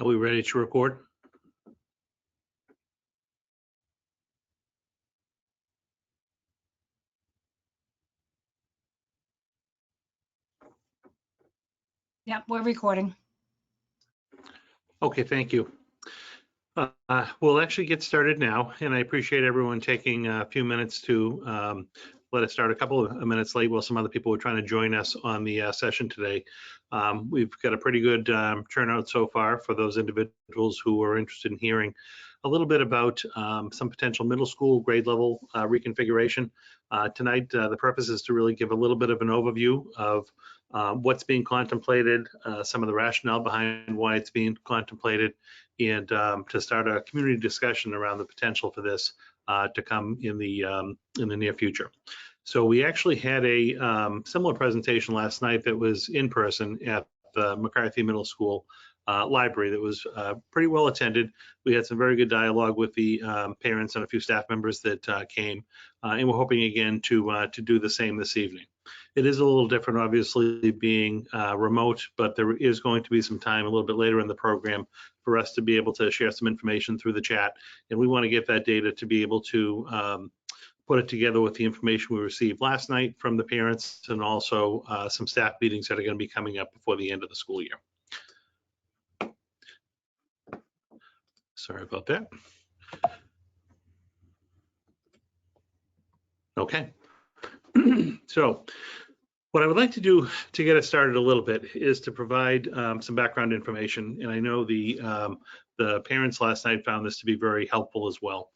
Are we ready to record? Yep, we're recording. Okay, thank you. We'll actually get started now, and I appreciate everyone taking a few minutes to let us start a couple of minutes late while some other people were trying to join us on the session today. We've got a pretty good turnout so far for those individuals who are interested in hearing a little bit about some potential middle school grade level reconfiguration. Tonight, the purpose is to really give a little bit of an overview of what's being contemplated, some of the rationale behind why it's being contemplated, and to start a community discussion around the potential for this to come in the near future. So we actually had a similar presentation last night that was in person at the McCarthy Middle School library that was pretty well attended. We had some very good dialogue with the parents and a few staff members that came, and we're hoping again to do the same this evening. It is a little different, obviously, being remote, but there is going to be some time a little bit later in the program for us to be able to share some information through the chat, and we want to get that data to be able to put it together with the information we received last night from the parents, and also some staff meetings that are going to be coming up before the end of the school year. Sorry about that. Okay. So what I would like to do to get us started a little bit is to provide some background information. And I know the parents last night found this to be very helpful as well.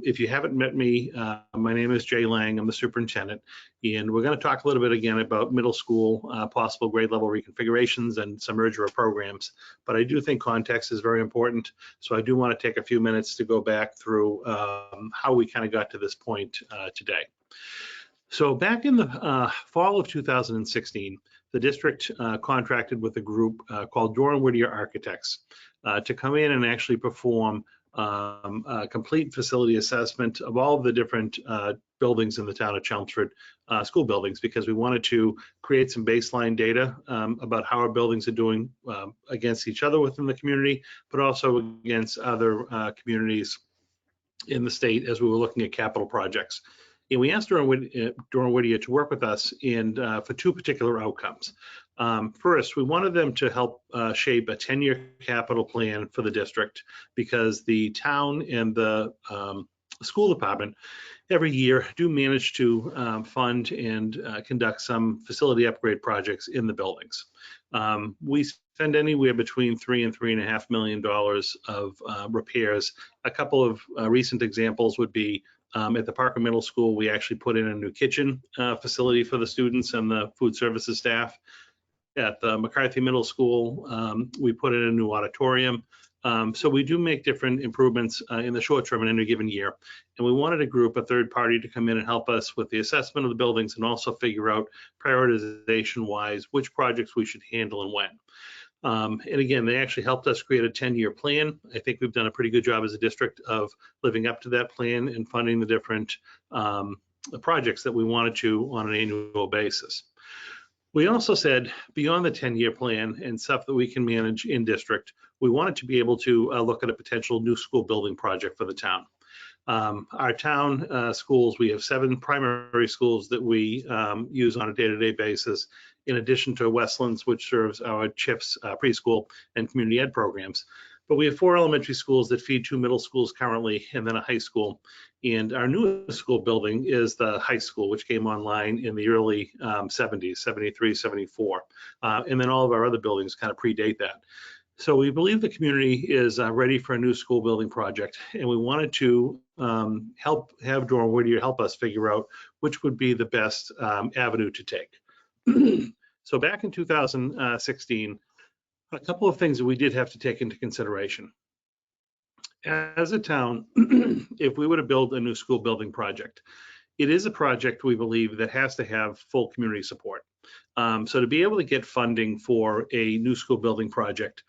If you haven't met me, my name is Jay Lang. I'm the superintendent, and we're going to talk a little bit again about middle school possible grade level reconfigurations and some merger of programs. But I do think context is very important, so I do want to take a few minutes to go back through how we kind of got to this point today. So back in the fall of 2016, the district contracted with a group called Dore & Whittier Architects to come in and actually perform a complete facility assessment of all of the different buildings in the town of Chelmsford, school buildings, because we wanted to create some baseline data about how our buildings are doing against each other within the community, but also against other communities in the state as we were looking at capital projects. And we asked Dore & Whittier to work with us for two particular outcomes. First, we wanted them to help shape a 10-year capital plan for the district, because the town and the school department every year do manage to fund and conduct some facility upgrade projects in the buildings. We spend anywhere between $3 and $3.5 million of repairs. A couple of recent examples would be at the Parker Middle School, we actually put in a new kitchen facility for the students and the food services staff. At the McCarthy Middle School, we put in a new auditorium. So we do make different improvements in the short term in any given year. And we wanted a third party to come in and help us with the assessment of the buildings and also figure out prioritization-wise which projects we should handle and when. And again, they actually helped us create a 10-year plan. I think we've done a pretty good job as a district of living up to that plan and funding the different projects that we wanted to on an annual basis. We also said beyond the 10-year plan and stuff that we can manage in district, we wanted to be able to look at a potential new school building project for the town. Our town schools, we have 7 primary schools that we use on a day-to-day basis, in addition to Westlands, which serves our CHIPS preschool and community ed programs. But we have 4 elementary schools that feed 2 middle schools currently, and then a high school. And our newest school building is the high school, which came online in the early 70s, 73, 74. And then all of our other buildings kind of predate that. So we believe the community is ready for a new school building project, and we wanted to have Dore & Whittier help us figure out which would be the best avenue to take. So back in 2016, a couple of things that we did have to take into consideration. As a town, if we were to build a new school building project, it is a project we believe that has to have full community support. So to be able to get funding for a new school building project,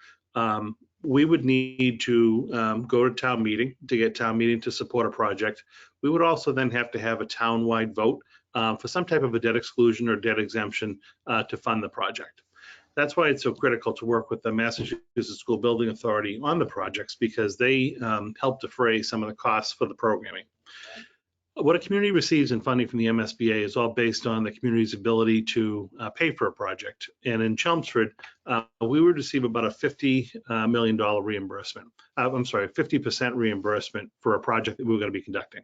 we would need to go to town meeting to get town meeting to support a project. We would also then have to have a town-wide vote for some type of a debt exclusion or debt exemption to fund the project. That's why it's so critical to work with the Massachusetts School Building Authority on the projects, because they help defray some of the costs for the programming. What a community receives in funding from the MSBA is all based on the community's ability to pay for a project. And in Chelmsford, we would receive about a $50 million reimbursement. I'm sorry, 50% reimbursement for a project that we were going to be conducting.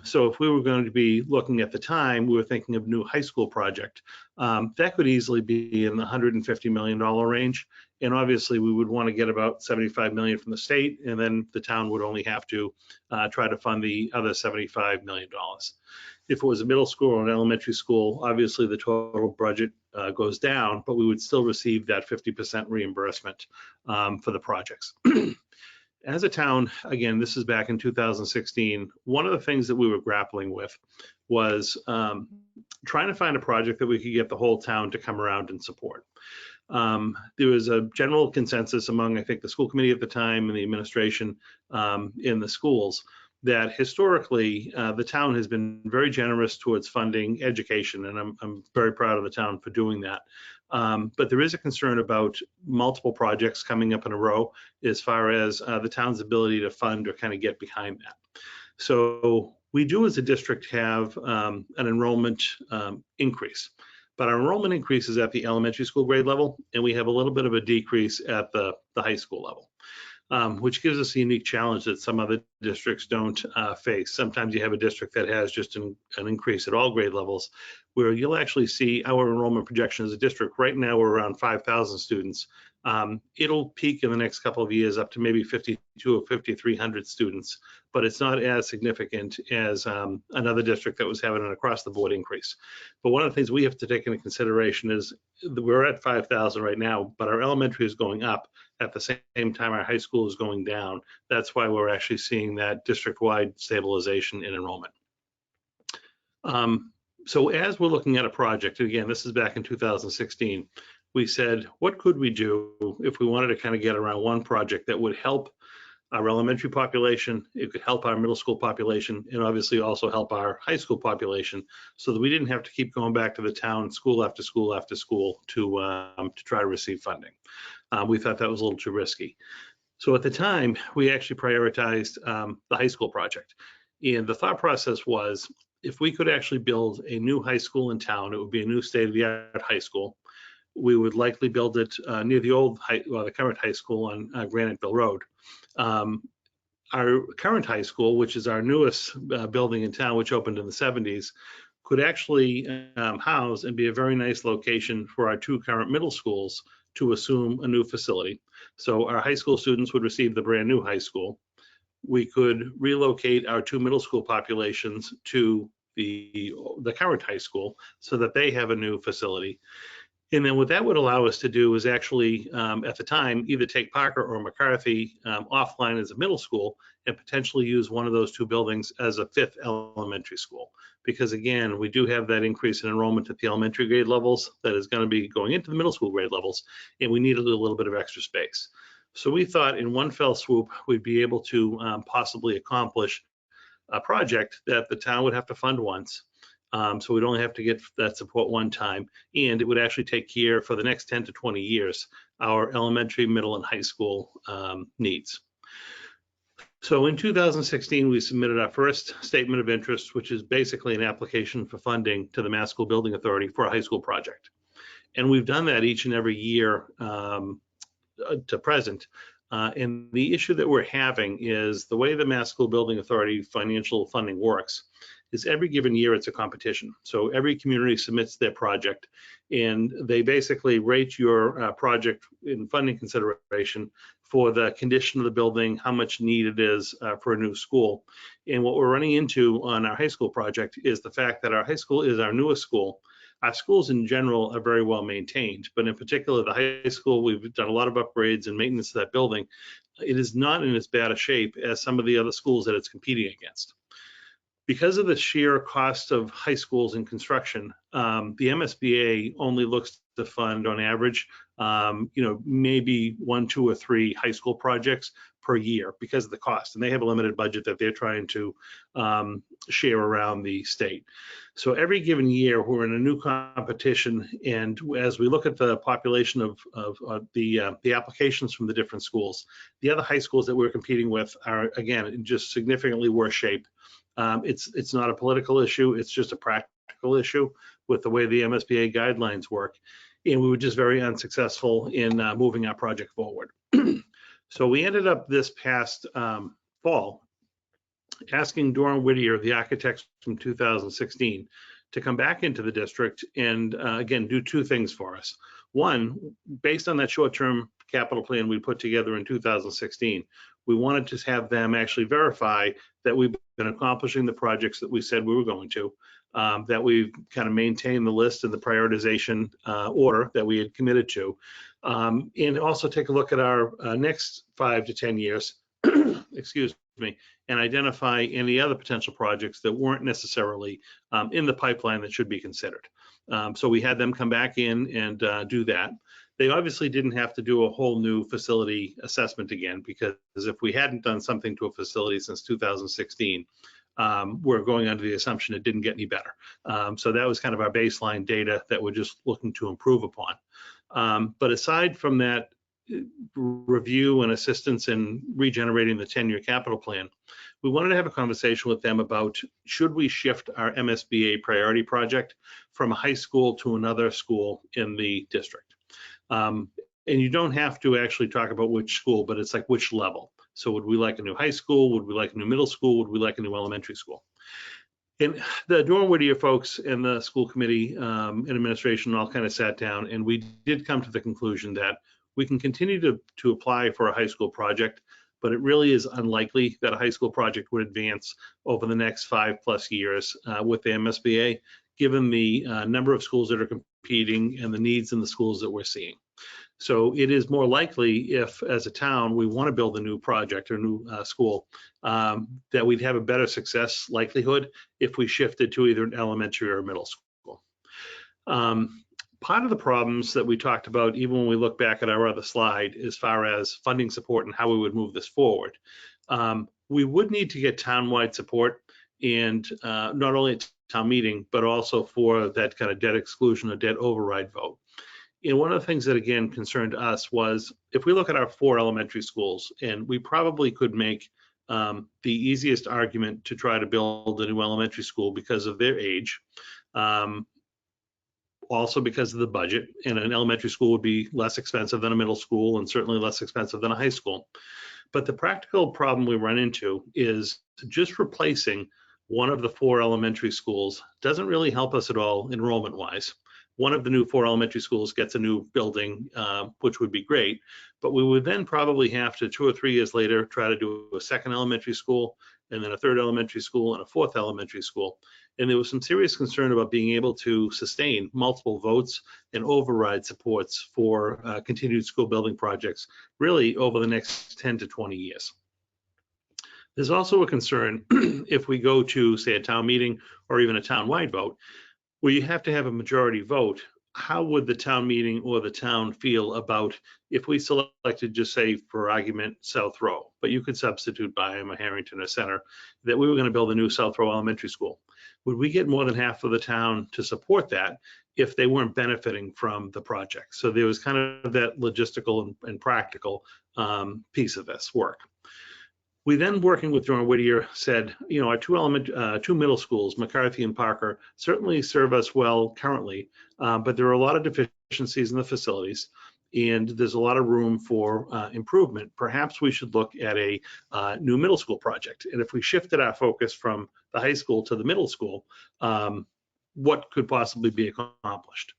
So if we were going to be looking at the time, we were thinking of a new high school project, that could easily be in the $150 million range. And obviously we would want to get about 75 million from the state, and then the town would only have to try to fund the other $75 million. If it was a middle school or an elementary school, obviously the total budget goes down, but we would still receive that 50% reimbursement for the projects. As a town, again, this is back in 2016, one of the things that we were grappling with was trying to find a project that we could get the whole town to come around and support. There was a general consensus among, I think, the school committee at the time and the administration in the schools that historically the town has been very generous towards funding education, and I'm very proud of the town for doing that. But there is a concern about multiple projects coming up in a row as far as the town's ability to fund or kind of get behind that. So we do as a district have an enrollment increase, but our enrollment increase is at the elementary school grade level, and we have a little bit of a decrease at the high school level. Which gives us a unique challenge that some other districts don't face. Sometimes you have a district that has just an increase at all grade levels, where you'll actually see our enrollment projection as a district. Right now, we're around 5,000 students. It'll peak in the next couple of years up to maybe 52 or 5,300 students, but it's not as significant as another district that was having an across-the-board increase. But one of the things we have to take into consideration is that we're at 5,000 right now, but our elementary is going up. At the same time, our high school is going down. That's why we're actually seeing that district-wide stabilization in enrollment. So as we're looking at a project, again, this is back in 2016, we said, what could we do if we wanted to kind of get around one project that would help our elementary population, it could help our middle school population, and obviously also help our high school population, so that we didn't have to keep going back to the town school after school after school to try to receive funding. We thought that was a little too risky. So at the time, we actually prioritized the high school project. And the thought process was, if we could actually build a new high school in town, it would be a new state-of-the-art high school. We would likely build it near the current high school on Graniteville Road. Our current high school, which is our newest building in town, which opened in the 70s, could actually house and be a very nice location for our two current middle schools to assume a new facility. So our high school students would receive the brand new high school. We could relocate our two middle school populations to the current high school so that they have a new facility. And then what that would allow us to do is actually, at the time, either take Parker or McCarthy offline as a middle school and potentially use one of those two buildings as a fifth elementary school. Because again, we do have that increase in enrollment at the elementary grade levels that is going to be going into the middle school grade levels, and we need a little bit of extra space. So we thought in one fell swoop, we'd be able to possibly accomplish a project that the town would have to fund once. So we'd only have to get that support one time, and it would actually take care for the next 10 to 20 years, our elementary, middle, and high school needs. So in 2016, we submitted our first statement of interest, which is basically an application for funding to the Mass School Building Authority for a high school project. And we've done that each and every year to present. And the issue that we're having is the way the Mass School Building Authority financial funding works is every given year it's a competition. So every community submits their project, and they basically rate your project in funding consideration for the condition of the building, how much need it is for a new school. And what we're running into on our high school project is the fact that our high school is our newest school. Our schools in general are very well maintained, but in particular, the high school, we've done a lot of upgrades and maintenance to that building. It is not in as bad a shape as some of the other schools that it's competing against. Because of the sheer cost of high schools in construction, the MSBA only looks to fund on average maybe 1, 2, or 3 high school projects per year because of the cost, and they have a limited budget that they're trying to share around the state. So every given year, we're in a new competition, and as we look at the population of the applications from the different schools, the other high schools that we're competing with are, again, in just significantly worse shape. It's not a political issue, it's just a practical issue with the way the MSBA guidelines work, and we were just very unsuccessful in moving our project forward. So we ended up this past fall asking Doran Whittier, the architects from 2016, to come back into the district and again do 2 things for us. One, based on that short-term capital plan we put together in 2016, we wanted to have them actually verify that we've been accomplishing the projects that we said we were going to, that we've kind of maintained the list and the prioritization order that we had committed to, and also take a look at our next 5 to 10 years, excuse me, and identify any other potential projects that weren't necessarily in the pipeline that should be considered. So we had them come back in and do that. They obviously didn't have to do a whole new facility assessment again, because if we hadn't done something to a facility since 2016, we're going under the assumption it didn't get any better. So that was kind of our baseline data that we're just looking to improve upon. But aside from that review and assistance in regenerating the 10-year capital plan, we wanted to have a conversation with them about, should we shift our MSBA priority project from a high school to another school in the district? And you don't have to actually talk about which school, but it's like which level. So would we like a new high school? Would we like a new middle school? Would we like a new elementary school? And the Doran Whittier folks and the school committee and administration all kind of sat down, and we did come to the conclusion that we can continue to apply for a high school project, but it really is unlikely that a high school project would advance over the next 5+ years with the MSBA, given the number of schools that are competing and the needs in the schools that we're seeing. So it is more likely, if as a town we want to build a new project or new school, that we'd have a better success likelihood if we shifted to either an elementary or a middle school. Part of the problems that we talked about, even when we look back at our other slide, as far as funding support and how we would move this forward, we would need to get townwide support, and not only at town meeting, but also for that kind of debt exclusion or debt override vote. And one of the things that, again, concerned us was, if we look at our 4 elementary schools, and we probably could make the easiest argument to try to build a new elementary school because of their age, also because of the budget, and an elementary school would be less expensive than a middle school and certainly less expensive than a high school. But the practical problem we run into is just replacing one of the 4 elementary schools doesn't really help us at all enrollment-wise. One of the new 4 elementary schools gets a new building, which would be great, but we would then probably have to 2 or 3 years later try to do a second elementary school, and then a third elementary school, and a 4th elementary school. And there was some serious concern about being able to sustain multiple votes and override supports for continued school building projects, really over the next 10 to 20 years. There's also a concern if we go to, say, a town meeting or even a town-wide vote, where you have to have a majority vote. How would the town meeting or the town feel about if we selected, just say for argument, South Row, but you could substitute Byham or Harrington or Center, that we were going to build a new South Row elementary school? Would we get more than half of the town to support that if they weren't benefiting from the project? So there was kind of that logistical and practical piece of this work. We then, working with Doran Whittier, said, our 2 middle schools, McCarthy and Parker, certainly serve us well currently, but there are a lot of deficiencies in the facilities, and there's a lot of room for improvement. Perhaps we should look at a new middle school project. And if we shifted our focus from the high school to the middle school, what could possibly be accomplished?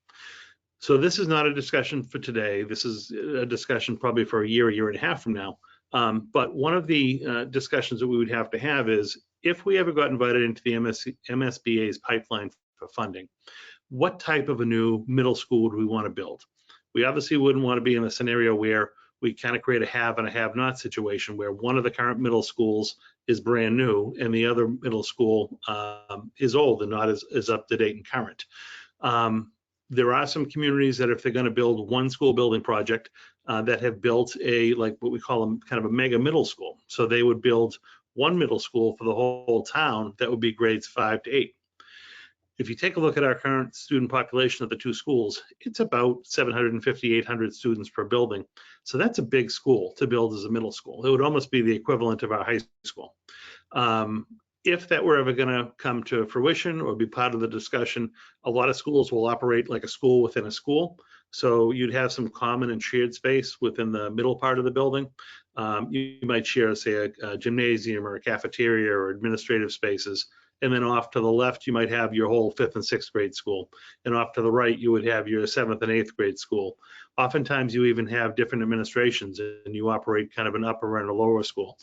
So this is not a discussion for today. This is a discussion probably for a year and a half from now. But one of the discussions that we would have to have is, if we ever got invited into the MSBA's pipeline for funding, what type of a new middle school would we want to build? We obviously wouldn't want to be in a scenario where we kind of create a have and a have-not situation, where one of the current middle schools is brand new and the other middle school is old and not as up to date and current. There are some communities that if they're going to build one school building project that have built a, like what we call them, kind of a mega middle school. So they would build one middle school for the whole town that would be grades 5 to 8. If you take a look at our current student population of the two schools, it's about 750, 800 students per building. So that's a big school to build as a middle school. It would almost be the equivalent of our high school. If that were ever going to come to fruition or be part of the discussion, a lot of schools will operate like a school within a school. So you'd have some common and shared space within the middle part of the building. You might share, say, a gymnasium or a cafeteria or administrative spaces. And then off to the left, you might have your whole 5th and 6th grade school. And off to the right, you would have your 7th and 8th grade school. Oftentimes, you even have different administrations and you operate kind of an upper and a lower school.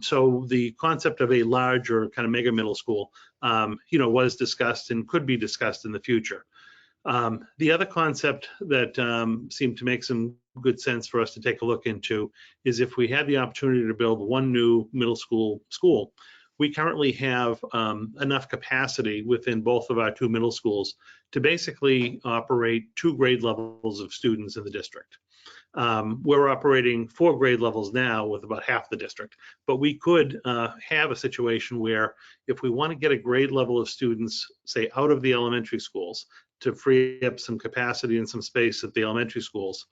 So the concept of a large or kind of mega middle school, was discussed and could be discussed in the future. The other concept that seemed to make some good sense for us to take a look into is if we had the opportunity to build one new middle school, we currently have enough capacity within both of our two middle schools to basically operate 2 grade levels of students in the district. We're operating 4 grade levels now with about half the district, but we could have a situation where if we want to get a grade level of students, say, out of the elementary schools to free up some capacity and some space at the elementary schools,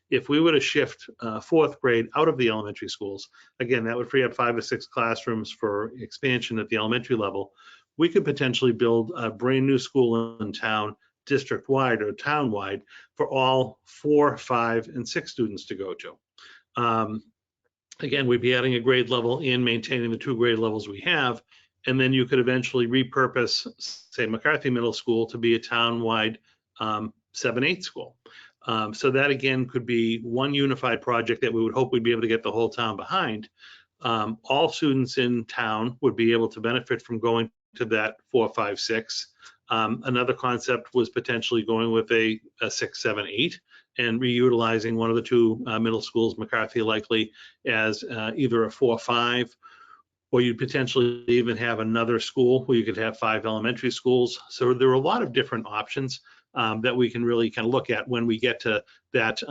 if we were to shift 4th grade out of the elementary schools, again, that would free up 5 or 6 classrooms for expansion at the elementary level. We could potentially build a brand new school in town, district-wide or town-wide, for all 4, 5, and 6 students to go to. Again, we'd be adding a grade level and maintaining the 2 grade levels we have, and then you could eventually repurpose, say, McCarthy Middle School to be a town-wide 7-8 school. So that, again, could be one unified project that we would hope we'd be able to get the whole town behind. All students in town would be able to benefit from going to that 4, 5, 6. Another concept was potentially going with a 6, 7, 8 and reutilizing one of the two middle schools, McCarthy likely, as either a 4, 5, or you'd potentially even have another school where you could have 5 elementary schools. So there are a lot of different options that we can really kind of look at when we get to that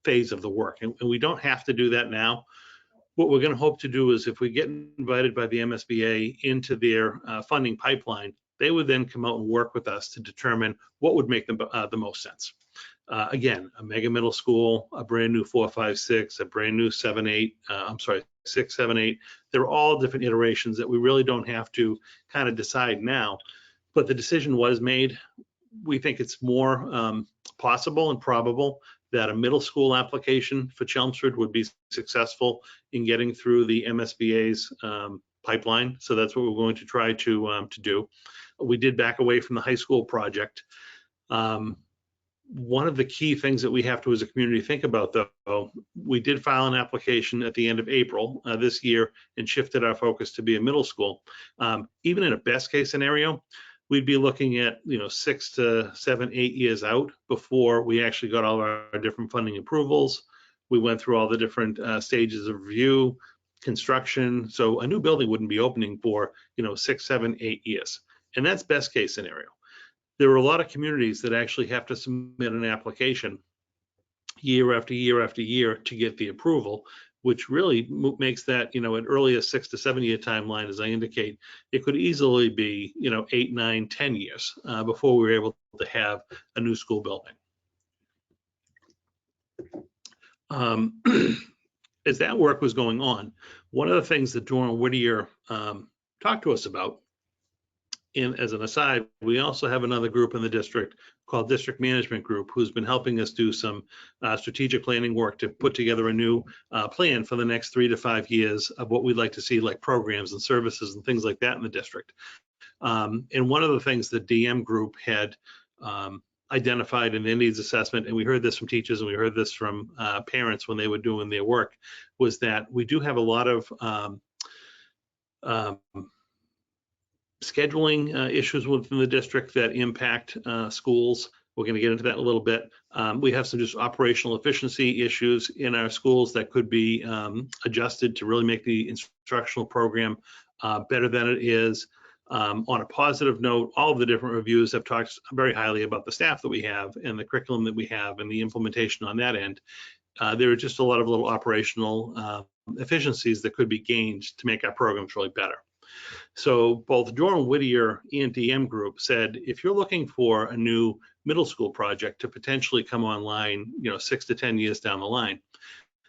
phase of the work. And we don't have to do that now. What we're going to hope to do is if we get invited by the MSBA into their funding pipeline, they would then come out and work with us to determine what would make the most sense. Again, a mega middle school, a brand new 4, 5, 6, a brand new 7, 8, 6, 7, 8. They're all different iterations that we really don't have to kind of decide now, but the decision was made. We think it's more possible and probable that a middle school application for Chelmsford would be successful in getting through the MSBA's pipeline. So that's what we're going to try to do. We did back away from the high school project. One of the key things that we have to as a community think about, though, we did file an application at the end of April this year and shifted our focus to be a middle school. Even in a best case scenario, we'd be looking at 6 to 7, 8 years out before we actually got all of our different funding approvals. We went through all the different stages of review, construction. So a new building wouldn't be opening for 6, 7, 8 years, and that's best case scenario. There are a lot of communities that actually have to submit an application year after year after year to get the approval, which really makes that, an earliest 6 to 7 year timeline, as I indicate. It could easily be, 8, 9, 10 years before we were able to have a new school building. As that work was going on, one of the things that Dora Whittier talked to us about, and as an aside, we also have another group in the district called District Management Group, who's been helping us do some strategic planning work to put together a new plan for the next 3 to 5 years of what we'd like to see, like programs and services and things like that in the district. And one of the things the DM group had identified in the needs assessment, and we heard this from teachers and we heard this from parents when they were doing their work, was that we do have a lot of scheduling issues within the district that impact schools. We're going to get into that in a little bit. We have some just operational efficiency issues in our schools that could be adjusted to really make the instructional program better than it is. On a positive note, all of the different reviews have talked very highly about the staff that we have and the curriculum that we have and the implementation on that end. There are just a lot of little operational efficiencies that could be gained to make our programs really better. So both Jordan Whittier and DM Group said, if you're looking for a new middle school project to potentially come online, 6 to 10 years down the line,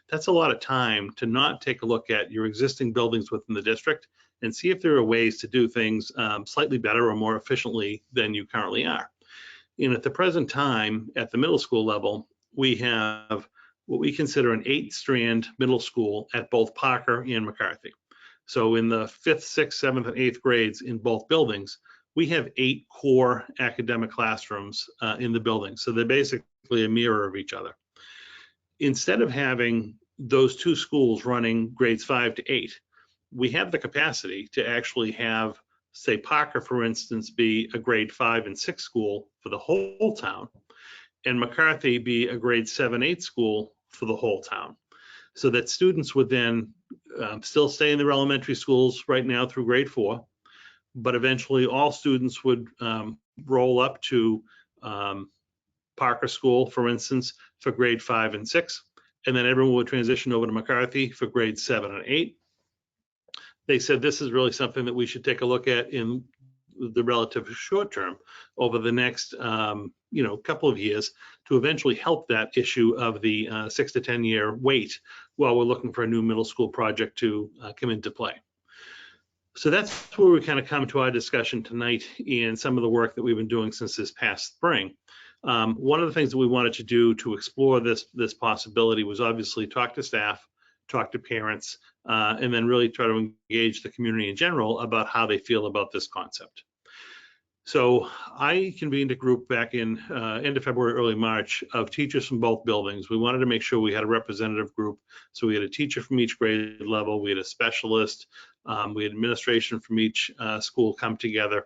that's a lot of time to not take a look at your existing buildings within the district and see if there are ways to do things slightly better or more efficiently than you currently are. And at the present time, at the middle school level, we have what we consider an 8-strand middle school at both Parker and McCarthy. So in the 5th, 6th, 7th, and 8th grades in both buildings, we have 8 core academic classrooms in the building. So they're basically a mirror of each other. Instead of having those 2 schools running grades 5 to 8, we have the capacity to actually have, say, Parker, for instance, be a grade 5 and 6 school for the whole town, and McCarthy be a grade 7, 8 school for the whole town. So that students would then still stay in their elementary schools right now through grade 4, but eventually all students would roll up to Parker School, for instance, for grade 5 and 6, and then everyone would transition over to McCarthy for grade 7 and 8. They said this is really something that we should take a look at in the relative short term over the next couple of years to eventually help that issue of the 6 to 10 year wait while we're looking for a new middle school project to come into play. So that's where we kind of come to our discussion tonight and some of the work that we've been doing since this past spring. One of the things that we wanted to do to explore this possibility was obviously talk to staff, talk to parents, and then really try to engage the community in general about how they feel about this concept. So I convened a group back in end of February, early March of teachers from both buildings. We wanted to make sure we had a representative group. So we had a teacher from each grade level, we had a specialist, we had administration from each school come together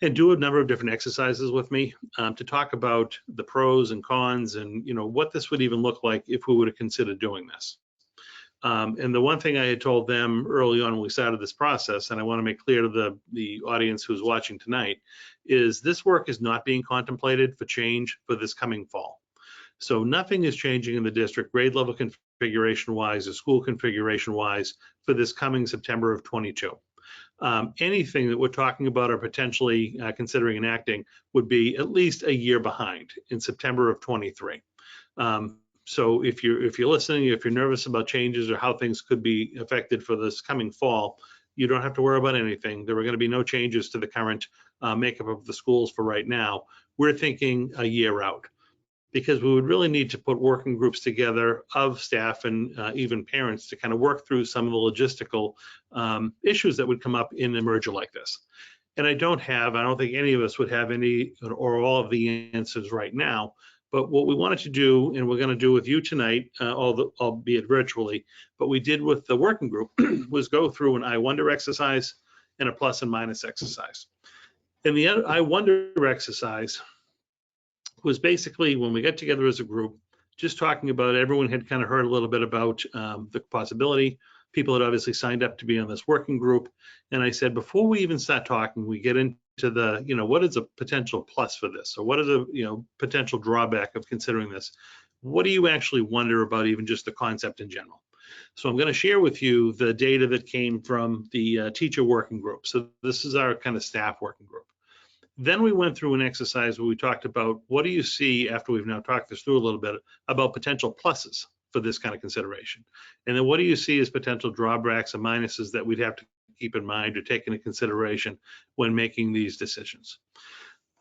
and do a number of different exercises with me to talk about the pros and cons and what this would even look like if we were to consider doing this. And the one thing I had told them early on when we started this process, and I want to make clear to the audience who's watching tonight, is this work is not being contemplated for change for this coming fall. So nothing is changing in the district grade level configuration wise or school configuration wise for this coming September of 22. Anything that we're talking about or potentially considering enacting would be at least a year behind in September of 23. So if you're listening, if you're nervous about changes or how things could be affected for this coming fall, you don't have to worry about anything. There are going to be no changes to the current makeup of the schools for right now. We're thinking a year out because we would really need to put working groups together of staff and even parents to kind of work through some of the logistical issues that would come up in a merger like this. And I don't think any of us would have any or all of the answers right now. But what we wanted to do, and we're going to do with you tonight, albeit virtually, but we did with the working group, was go through an I wonder exercise and a plus and minus exercise. And the I wonder exercise was basically when we got together as a group, just talking about, everyone had kind of heard a little bit about the possibility. People had obviously signed up to be on this working group. And I said, before we even start talking, we get into the, what is a potential plus for this? Or what is a, potential drawback of considering this? What do you actually wonder about even just the concept in general? So I'm going to share with you the data that came from the teacher working group. So this is our kind of staff working group. Then we went through an exercise where we talked about what do you see after we've now talked this through a little bit about potential pluses for this kind of consideration. And then what do you see as potential drawbacks and minuses that we'd have to keep in mind or take into consideration when making these decisions.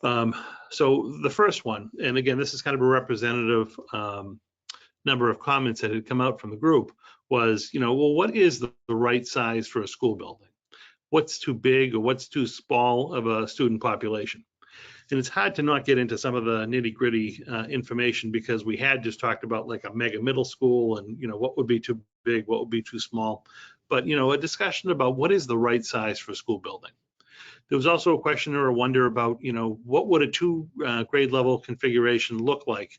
So the first one, and again, this is kind of a representative number of comments that had come out from the group, was, well, what is the right size for a school building? What's too big or what's too small of a student population? And it's hard to not get into some of the nitty gritty information because we had just talked about like a mega middle school and, what would be too big, what would be too small. But, a discussion about what is the right size for a school building. There was also a question or a wonder about, what would a 2 grade level configuration look like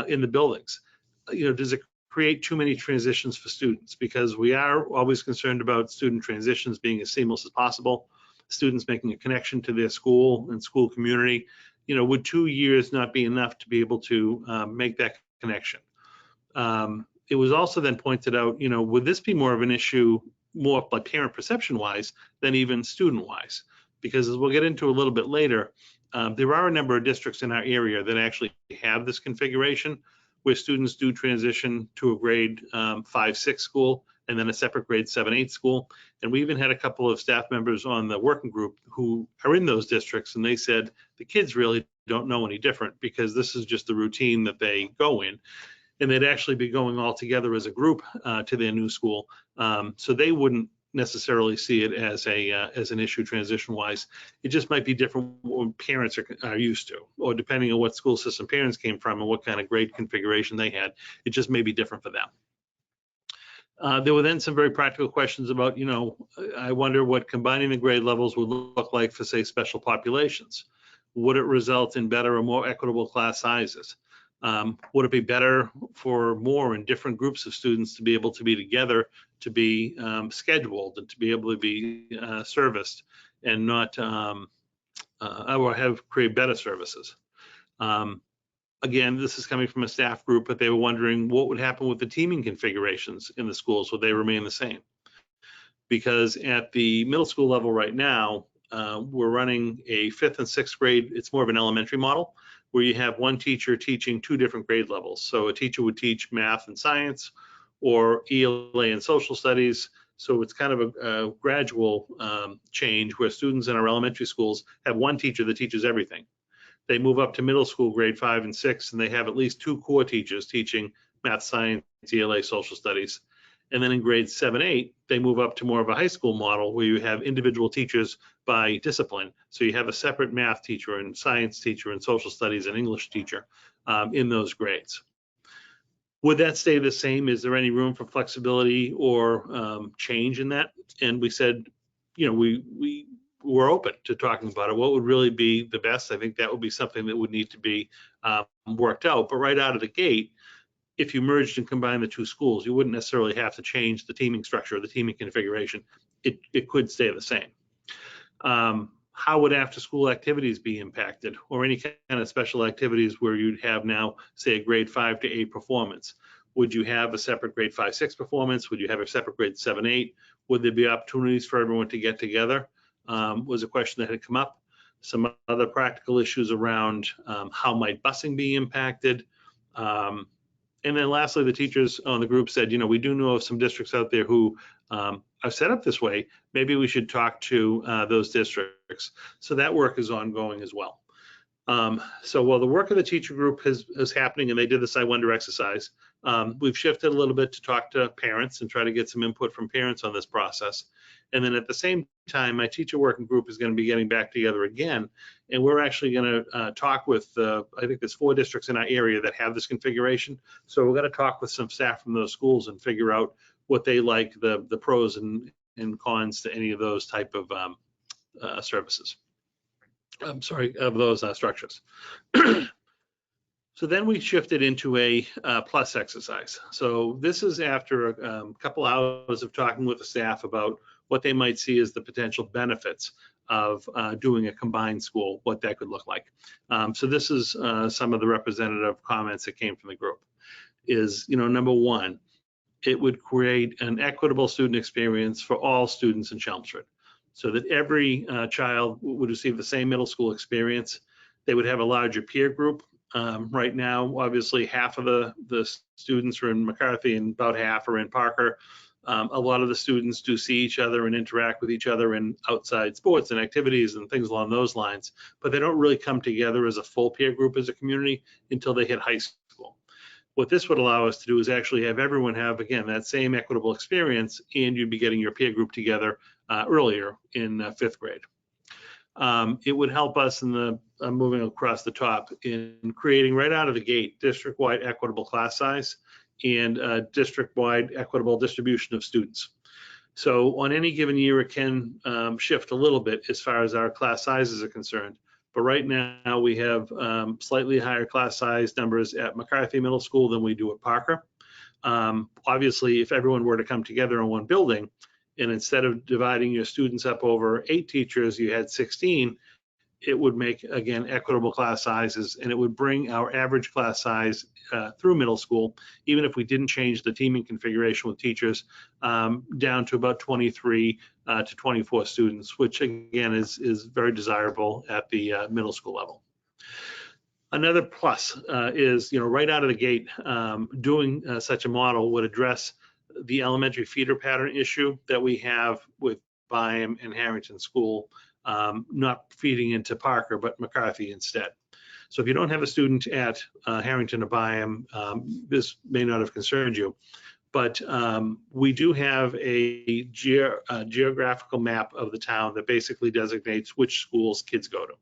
in the buildings? Does it create too many transitions for students? Because we are always concerned about student transitions being as seamless as possible. students making a connection to their school and school community. Would 2 years not be enough to be able to make that connection? It was also then pointed out, would this be more of an issue, more like parent perception wise than even student wise? Because as we'll get into a little bit later, there are a number of districts in our area that actually have this configuration where students do transition to a grade 5-6 school and then a separate grade 7-8 school. And we even had a couple of staff members on the working group who are in those districts, and they said the kids really don't know any different because this is just the routine that they go in. And they'd actually be going all together as a group to their new school. So they wouldn't necessarily see it as an issue transition-wise. It just might be different what parents are used to, or depending on what school system parents came from and what kind of grade configuration they had, it just may be different for them. There were then some very practical questions about, I wonder what combining the grade levels would look like for, say, special populations. Would it result in better or more equitable class sizes? Would it be better for more and different groups of students to be able to be together, to be scheduled, and to be able to be serviced, and not or create better services? Again, this is coming from a staff group, but they were wondering what would happen with the teaming configurations in the schools. Would they remain the same? Because at the middle school level right now, we're running a 5th and 6th grade. It's more of an elementary model where you have one teacher teaching 2 different grade levels. So a teacher would teach math and science, or ELA and social studies. So it's kind of a gradual change where students in our elementary schools have one teacher that teaches everything. They move up to middle school, grade 5 and 6, and they have at least 2 core teachers teaching math, science, ELA, social studies. And then in grades 7-8, they move up to more of a high school model where you have individual teachers by discipline. So you have a separate math teacher and science teacher and social studies and English teacher in those grades. Would that stay the same? Is there any room for flexibility or change in that? And we said, we're open to talking about it. What would really be the best? I think that would be something that would need to be worked out. But right out of the gate, if you merged and combined the 2 schools, you wouldn't necessarily have to change the teaming structure or the teaming configuration. It could stay the same. How would after-school activities be impacted, or any kind of special activities where you'd have now, say, a grade 5 to 8 performance? Would you have a separate grade 5-6 performance? Would you have a separate grade 7-8? Would there be opportunities for everyone to get together? Was a question that had come up. Some other practical issues around how might busing be impacted. And then lastly, the teachers on the group said, we do know of some districts out there who are set up this way. Maybe we should talk to those districts. So that work is ongoing as well. So while the work of the teacher group is happening and they did this I Wonder exercise, we've shifted a little bit to talk to parents and try to get some input from parents on this process. And then at the same time, my teacher working group is going to be getting back together again. And we're actually going to talk with, I think there's 4 districts in our area that have this configuration. So we're going to talk with some staff from those schools and figure out what they like, the pros and cons to any of those type of services. I'm sorry, of those structures. So then we shifted into a plus exercise. So this is after a couple hours of talking with the staff about what they might see as the potential benefits of doing a combined school, what that could look like. So this is some of the representative comments that came from the group. Is, number one, it would create an equitable student experience for all students in Chelmsford, so that every child would receive the same middle school experience. They would have a larger peer group. Right now, obviously, half of the students are in McCarthy and about half are in Parker. A lot of the students do see each other and interact with each other in outside sports and activities and things along those lines, but they don't really come together as a full peer group as a community until they hit high school. What this would allow us to do is actually have everyone have, again, that same equitable experience, and you'd be getting your peer group together earlier in 5th grade. It would help us in the moving across the top in creating right out of the gate district-wide equitable class size and district-wide equitable distribution of students. So on any given year, it can shift a little bit as far as our class sizes are concerned. But right now we have slightly higher class size numbers at McCarthy Middle School than we do at Parker. Obviously, if everyone were to come together in one building, and instead of dividing your students up over 8 teachers, you had 16, it would make, again, equitable class sizes, and it would bring our average class size through middle school, even if we didn't change the teaming configuration with teachers, down to about 23 to 24 students, which again is very desirable at the middle school level. Another plus is, right out of the gate, doing such a model would address the elementary feeder pattern issue that we have with Byam and Harrington School, not feeding into Parker, but McCarthy instead. So if you don't have a student at Harrington or Byam, this may not have concerned you, but we do have a geographical map of the town that basically designates which schools kids go to.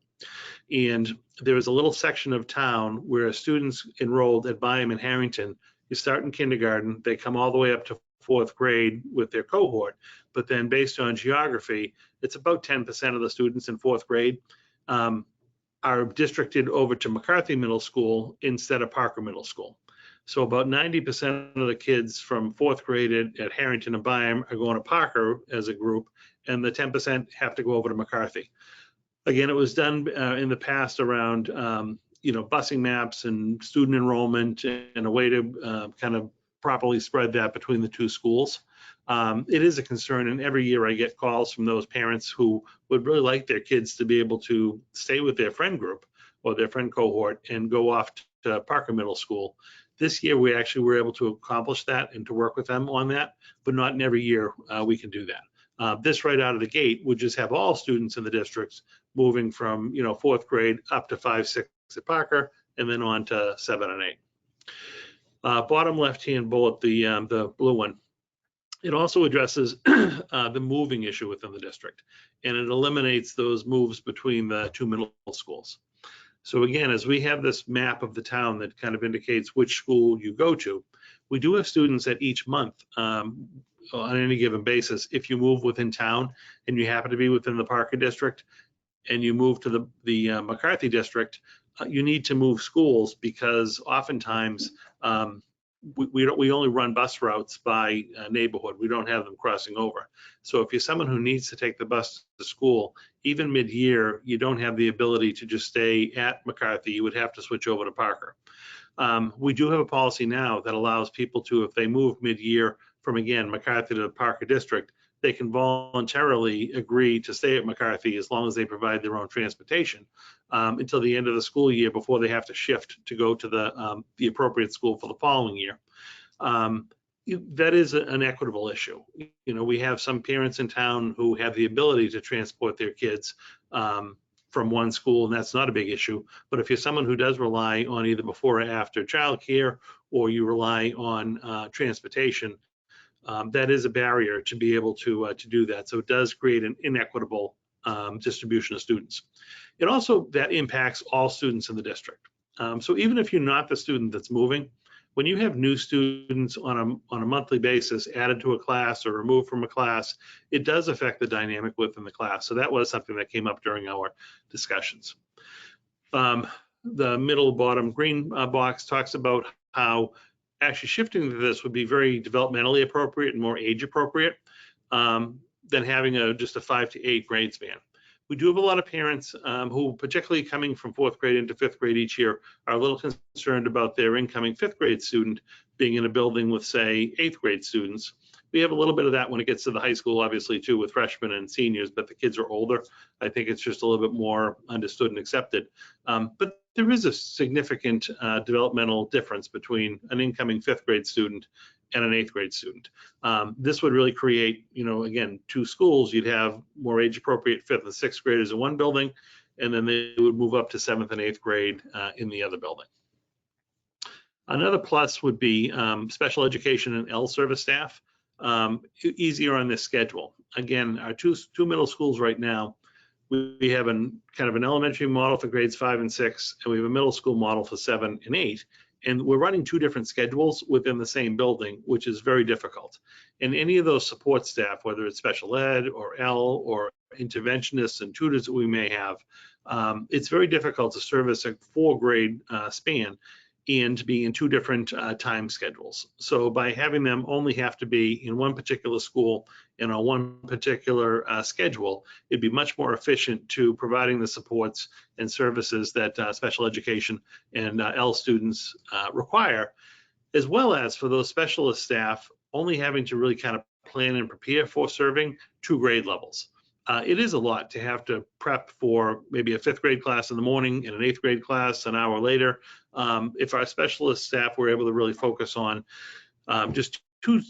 And there is a little section of town where students enrolled at Byam and Harrington, you start in kindergarten, they come all the way up to 4th grade with their cohort, but then based on geography, it's about 10% of the students in 4th grade are districted over to McCarthy Middle School instead of Parker Middle School. So about 90% of the kids from 4th grade at Harrington and Byam are going to Parker as a group, and the 10% have to go over to McCarthy. Again, it was done in the past around, busing maps and student enrollment and a way to kind of properly spread that between the two schools. It is a concern, and every year I get calls from those parents who would really like their kids to be able to stay with their friend group or their friend cohort and go off to Parker Middle School. This year, we actually were able to accomplish that and to work with them on that, but not in every year we can do that. This right out of the gate would just have all students in the districts moving from 4th grade up to 5, 6 at Parker, and then on to 7 and 8. Bottom left-hand bullet, the blue one, it also addresses the moving issue within the district, and it eliminates those moves between the two middle schools. So again, as we have this map of the town that kind of indicates which school you go to, we do have students at each month on any given basis. If you move within town and you happen to be within the Parker district and you move to the McCarthy district, you need to move schools because oftentimes we only run bus routes by neighborhood. We don't have them crossing over. So if you're someone who needs to take the bus to school, even mid-year, you don't have the ability to just stay at McCarthy. You would have to switch over to Parker. We do have a policy now that allows people to, if they move mid-year from, again, McCarthy to the Parker district, they can voluntarily agree to stay at McCarthy as long as they provide their own transportation until the end of the school year before they have to shift to go to the appropriate school for the following year. That is an equitable issue. We have some parents in town who have the ability to transport their kids from one school, and that's not a big issue. But if you're someone who does rely on either before or after childcare, or you rely on transportation, that is a barrier to be able to do that. So it does create an inequitable distribution of students. It also, that impacts all students in the district. So even if you're not the student that's moving, when you have new students on a monthly basis added to a class or removed from a class, it does affect the dynamic within the class. So that was something that came up during our discussions. The middle bottom green box talks about how actually shifting to this would be very developmentally appropriate and more age appropriate than having just a 5 to 8 grade span. We do have a lot of parents who, particularly coming from 4th grade into 5th grade each year, are a little concerned about their incoming 5th grade student being in a building with, say, 8th grade students. We have a little bit of that when it gets to the high school, obviously, too, with freshmen and seniors, but the kids are older. I think it's just a little bit more understood and accepted. But there is a significant developmental difference between an incoming 5th grade student and an 8th grade student. This would really create, again, two schools. You'd have more age appropriate 5th and 6th graders in one building, and then they would move up to 7th and 8th grade in the other building. Another plus would be special education and L service staff, easier on this schedule. Again, our two middle schools right now, we have kind of an elementary model for grades 5 and 6, and we have a middle school model for 7 and 8. And we're running two different schedules within the same building, which is very difficult. And any of those support staff, whether it's special ed or L or interventionists and tutors that we may have, it's very difficult to service a 4 grade span. and be in two different time schedules. So by having them only have to be in one particular school and on one particular schedule, it'd be much more efficient to providing the supports and services that special education and L students require, as well as for those specialist staff only having to really kind of plan and prepare for serving 2 grade levels. It is a lot to have to prep for maybe a 5th grade class in the morning and an 8th grade class an hour later. If our specialist staff were able to really focus on just 2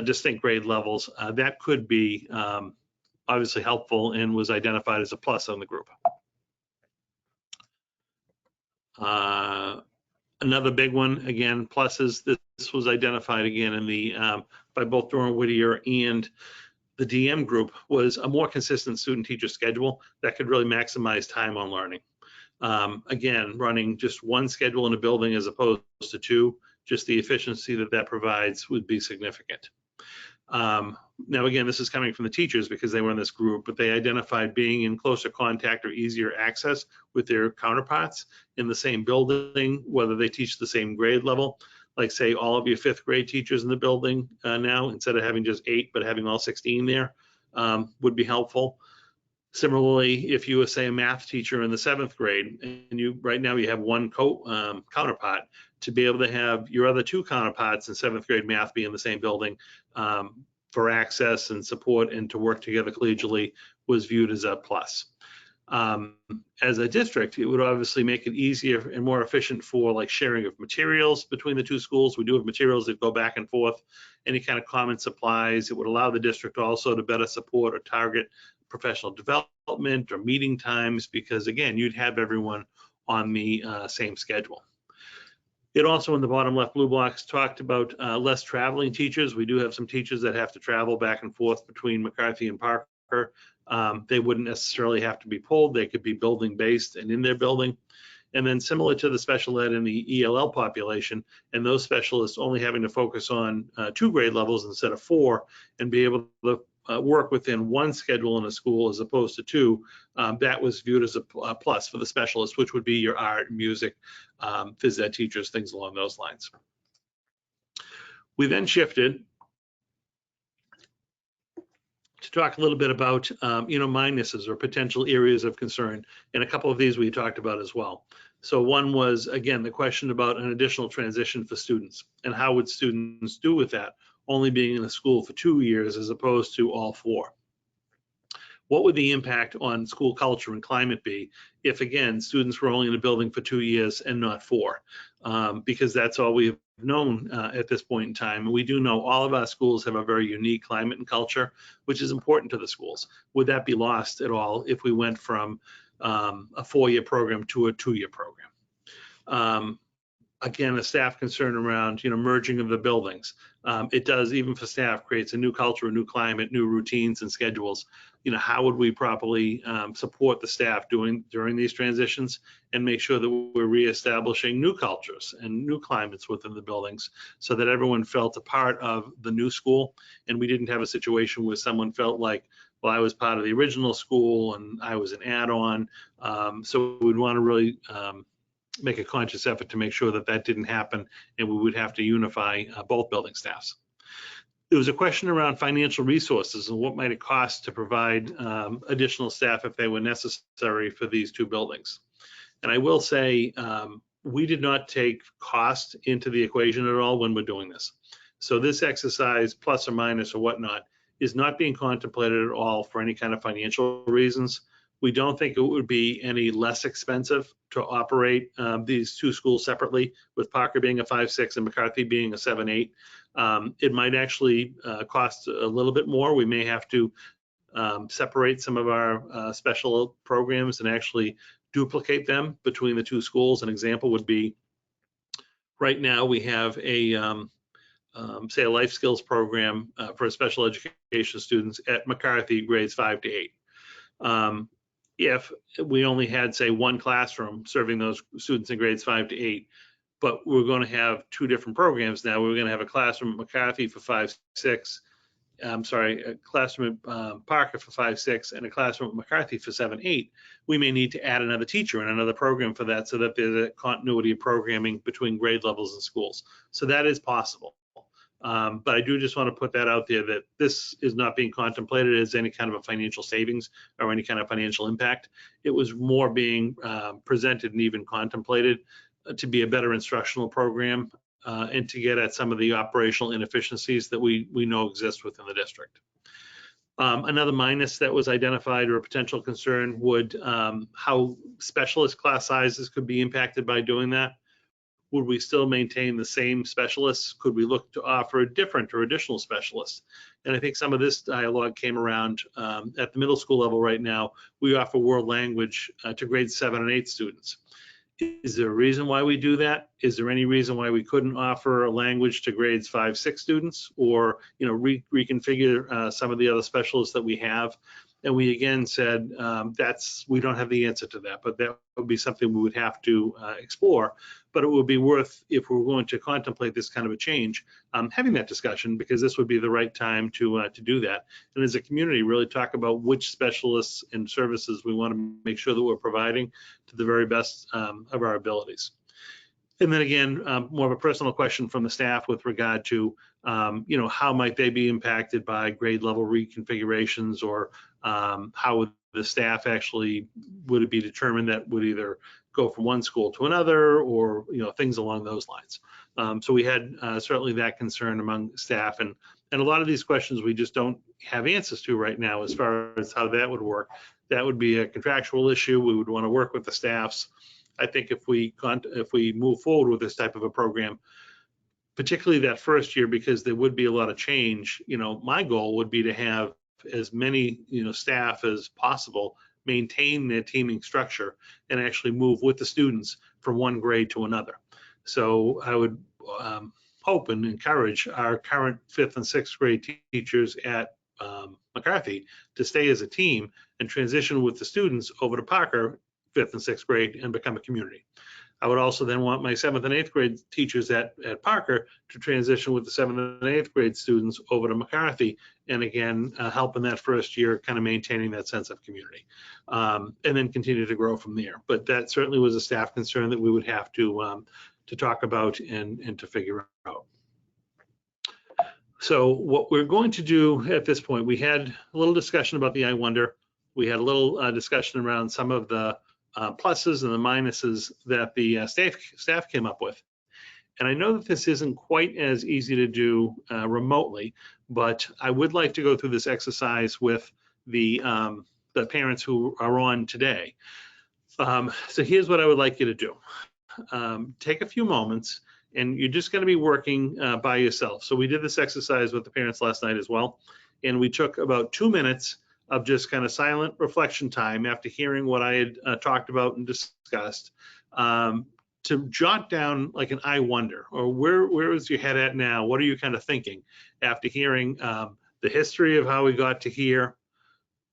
distinct grade levels, that could be obviously helpful and was identified as a plus on the group. Another big one, again, pluses, this was identified again in the by both Durham Whittier and the DM group, was a more consistent student-teacher schedule that could really maximize time on learning. Again, running just one schedule in a building as opposed to 2, just the efficiency that that provides would be significant. Now, again, this is coming from the teachers because they were in this group, but they identified being in closer contact or easier access with their counterparts in the same building, whether they teach the same grade level. Like say all of your 5th grade teachers in the building now, instead of having just 8, but having all 16 there, would be helpful. Similarly, if you were say a math teacher in the 7th grade and you right now you have one counterpart, to be able to have your other 2 counterparts in 7th grade math be in the same building for access and support and to work together collegially was viewed as a plus. As a district, it would obviously make it easier and more efficient for like sharing of materials between the 2 schools. We do have materials that go back and forth, any kind of common supplies. It would allow the district also to better support or target professional development or meeting times, because again, you'd have everyone on the same schedule. It also in the bottom left blue blocks talked about less traveling teachers. We do have some teachers that have to travel back and forth between McCarthy and Parker. They wouldn't necessarily have to be pulled. They could be building based and in their building. And then similar to the special ed and the ELL population, and those specialists only having to focus on 2 grade levels instead of 4 and be able to work within one schedule in a school as opposed to 2, that was viewed as a plus for the specialist, which would be your art, music, phys ed teachers, things along those lines. We then shifted to talk a little bit about minuses or potential areas of concern, and a couple of these we talked about as well. So one was, again, the question about an additional transition for students and how would students do with that, only being in the school for 2 years as opposed to all 4. What would the impact on school culture and climate be if, again, students were only in a building for 2 years and not 4? Because that's all we've known at this point in time. And we do know all of our schools have a very unique climate and culture, which is important to the schools. Would that be lost at all if we went from a 4-year program to a 2-year program? Again, a staff concern around merging of the buildings. It does, even for staff, creates a new culture, a new climate, new routines and schedules. How would we properly support the staff during these transitions and make sure that we're reestablishing new cultures and new climates within the buildings so that everyone felt a part of the new school, and we didn't have a situation where someone felt like, well, I was part of the original school and I was an add-on. So we'd want to really make a conscious effort to make sure that that didn't happen, and we would have to unify both building staffs. There was a question around financial resources and what might it cost to provide additional staff if they were necessary for these 2 buildings. And I will say we did not take cost into the equation at all when we're doing this. So this exercise, plus or minus or whatnot, is not being contemplated at all for any kind of financial reasons. We don't think it would be any less expensive to operate these 2 schools separately, with Parker being a 5-6 and McCarthy being a 7-8. It might actually cost a little bit more. We may have to separate some of our special programs and actually duplicate them between the 2 schools. An example would be, right now we have a say a life skills program for special education students at McCarthy grades 5 to 8. If we only had, say, 1 classroom serving those students in grades 5 to 8, but we're going to have 2 different programs now. We're going to have a classroom at McCarthy for 5, 6, a classroom at Parker for 5-6 and a classroom at McCarthy for 7-8, we may need to add another teacher and another program for that so that there's a continuity of programming between grade levels and schools. So that is possible. But I do just want to put that out there that this is not being contemplated as any kind of a financial savings or any kind of financial impact. It was more being presented and even contemplated to be a better instructional program and to get at some of the operational inefficiencies that we know exist within the district. Another minus that was identified or a potential concern would how specialist class sizes could be impacted by doing that. Would we still maintain the same specialists? Could we look to offer different or additional specialists? And I think some of this dialogue came around at the middle school level right now. We offer world language to grades 7 and 8 students. Is there a reason why we do that? Is there any reason why we couldn't offer a language to grades 5-6 students, or reconfigure some of the other specialists that we have? And we again said we don't have the answer to that, but that would be something we would have to explore. But it would be worth, if we're going to contemplate this kind of a change, having that discussion, because this would be the right time to do that. And as a community, really talk about which specialists and services we want to make sure that we're providing to the very best of our abilities. And then again, more of a personal question from the staff with regard to, how might they be impacted by grade level reconfigurations, or how would the staff actually, would it be determined that would either go from one school to another, or things along those lines. So we had certainly that concern among staff, and a lot of these questions we just don't have answers to right now as far as how that would work. That would be a contractual issue. We would want to work with the staffs. I think if we move forward with this type of a program, particularly that first year, because there would be a lot of change, my goal would be to have as many staff as possible maintain their teaming structure and actually move with the students from one grade to another. So I would hope and encourage our current 5th and 6th grade teachers at McCarthy to stay as a team and transition with the students over to Parker 5th and 6th grade and become a community. I would also then want my 7th and 8th grade teachers at Parker to transition with the 7th and 8th grade students over to McCarthy, and again, help in that first year, kind of maintaining that sense of community, and then continue to grow from there. But that certainly was a staff concern that we would have to talk about and to figure out. So what we're going to do at this point, we had a little discussion about the I Wonder. We had a little discussion around some of the pluses and the minuses that the staff came up with. And I know that this isn't quite as easy to do remotely, but I would like to go through this exercise with the parents who are on today. So here's what I would like you to do. Take a few moments, and you're just going to be working by yourself. So we did this exercise with the parents last night as well, and we took about 2 minutes of just kind of silent reflection time after hearing what I had talked about and discussed, to jot down like an I wonder, or where is your head at now? What are you kind of thinking after hearing the history of how we got to here,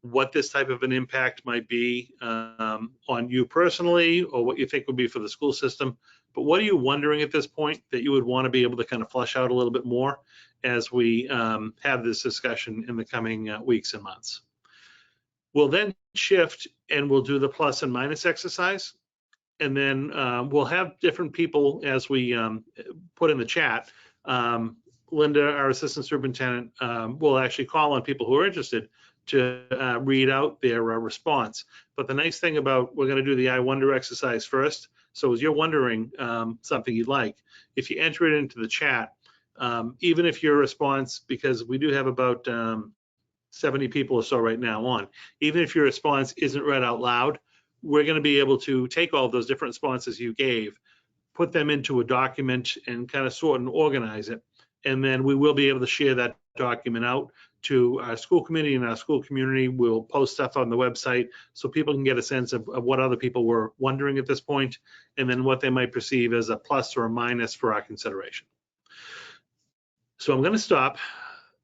what this type of an impact might be on you personally, or what you think would be for the school system. But what are you wondering at this point that you would want to be able to kind of flesh out a little bit more as we have this discussion in the coming weeks and months? We'll then shift and we'll do the plus and minus exercise. And then we'll have different people as we put in the chat. Linda, our assistant superintendent, will actually call on people who are interested to read out their response. But the nice thing about, we're going to do the I wonder exercise first. So as you're wondering something you'd like, if you enter it into the chat, even if your response, because we do have about 70 people or so right now on, even if your response isn't read out loud, we're going to be able to take all those different responses you gave, put them into a document and kind of sort and organize it. And then we will be able to share that document out to our school committee and our school community. We'll post stuff on the website so people can get a sense of what other people were wondering at this point, and then what they might perceive as a plus or a minus for our consideration. So I'm going to stop.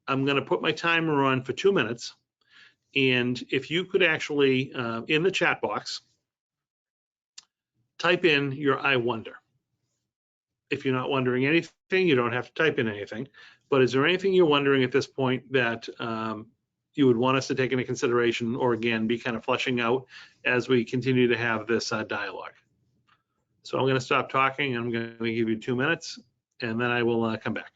I'm going to put my timer on for 2 minutes. And if you could actually, in the chat box, type in your I wonder. if you're not wondering anything, you don't have to type in anything. But is there anything you're wondering at this point that you would want us to take into consideration, or again, be kind of fleshing out as we continue to have this dialogue? So I'm going to stop talking. I'm going to give you 2 minutes, and then I will come back.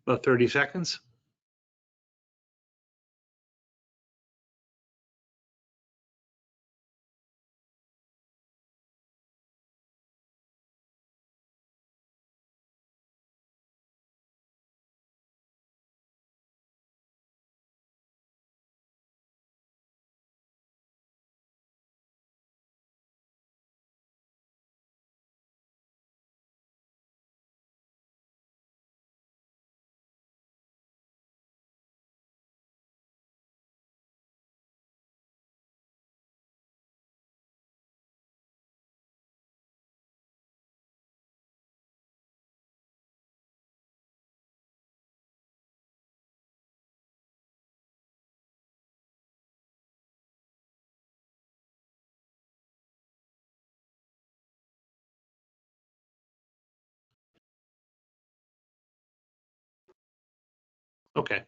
About 30 seconds. Okay.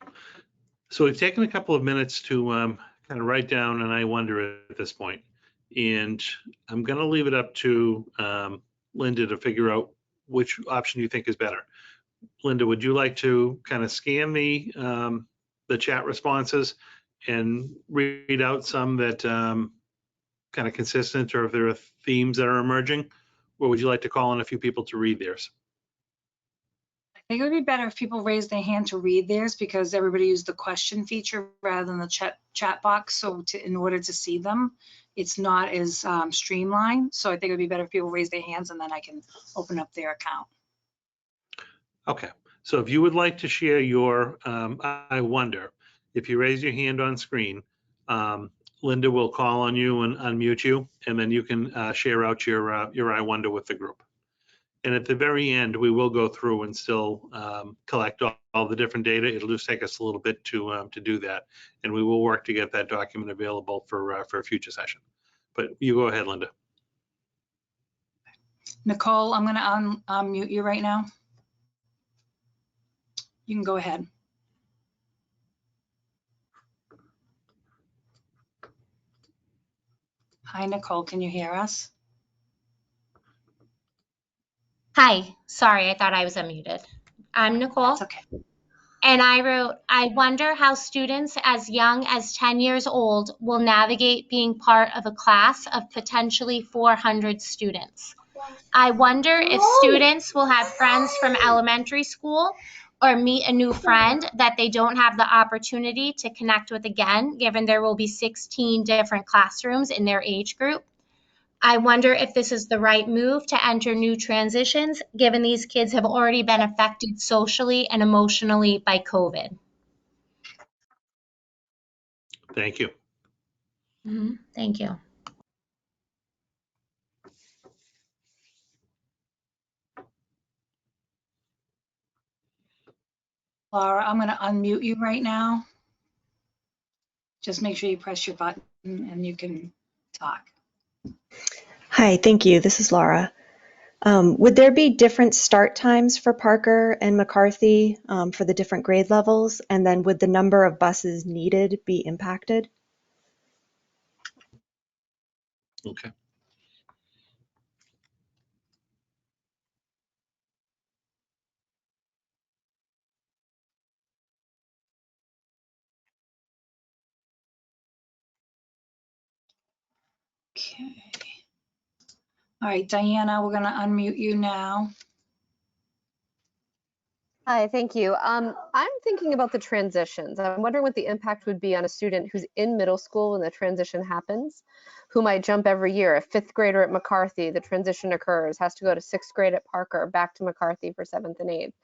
So we've taken a couple of minutes to kind of write down an I wonder at this point. And I'm going to leave it up to Linda to figure out which option you think is better. Linda, would you like to kind of scan the chat responses and read out some that kind of consistent, or if there are themes that are emerging? Or would you like to call on a few people to read theirs? I think it would be better if people raised their hand to read theirs, because everybody used the question feature rather than the chat box. So in order to see them, it's not as streamlined. So I think it would be better if people raise their hands, and then I can open up their account. Okay, so if you would like to share your I wonder, if you raise your hand on screen, Linda will call on you and unmute you, and then you can share out your I wonder with the group. And at the very end, we will go through and still collect all the different data. It'll just take us a little bit to do that, and we will work to get that document available for a future session. But you go ahead, Linda. Nicole, I'm going to unmute you right now. You can go ahead. Hi, Nicole, can you hear us? Hi, sorry, I thought I was unmuted. I'm Nicole. That's okay. And I wrote, I wonder how students as young as 10 years old will navigate being part of a class of potentially 400 students. I wonder if students will have friends from elementary school or meet a new friend that they don't have the opportunity to connect with again, given there will be 16 different classrooms in their age group. I wonder if this is the right move to enter new transitions, given these kids have already been affected socially and emotionally by COVID. Thank you. Thank you. Laura, I'm going to unmute you right now. Just make sure you press your button and you can talk. Hi, thank you. This is Laura. Would there be different start times for Parker and McCarthy for the different grade levels? And then would the number of buses needed be impacted? Okay. Okay. All right, Diana, we're gonna unmute you now. Hi, thank you. I'm thinking about the transitions. I'm wondering what the impact would be on a student who's in middle school when the transition happens, who might jump every year. A fifth grader at McCarthy, the transition occurs, has to go to sixth grade at Parker, back to McCarthy for seventh and eighth.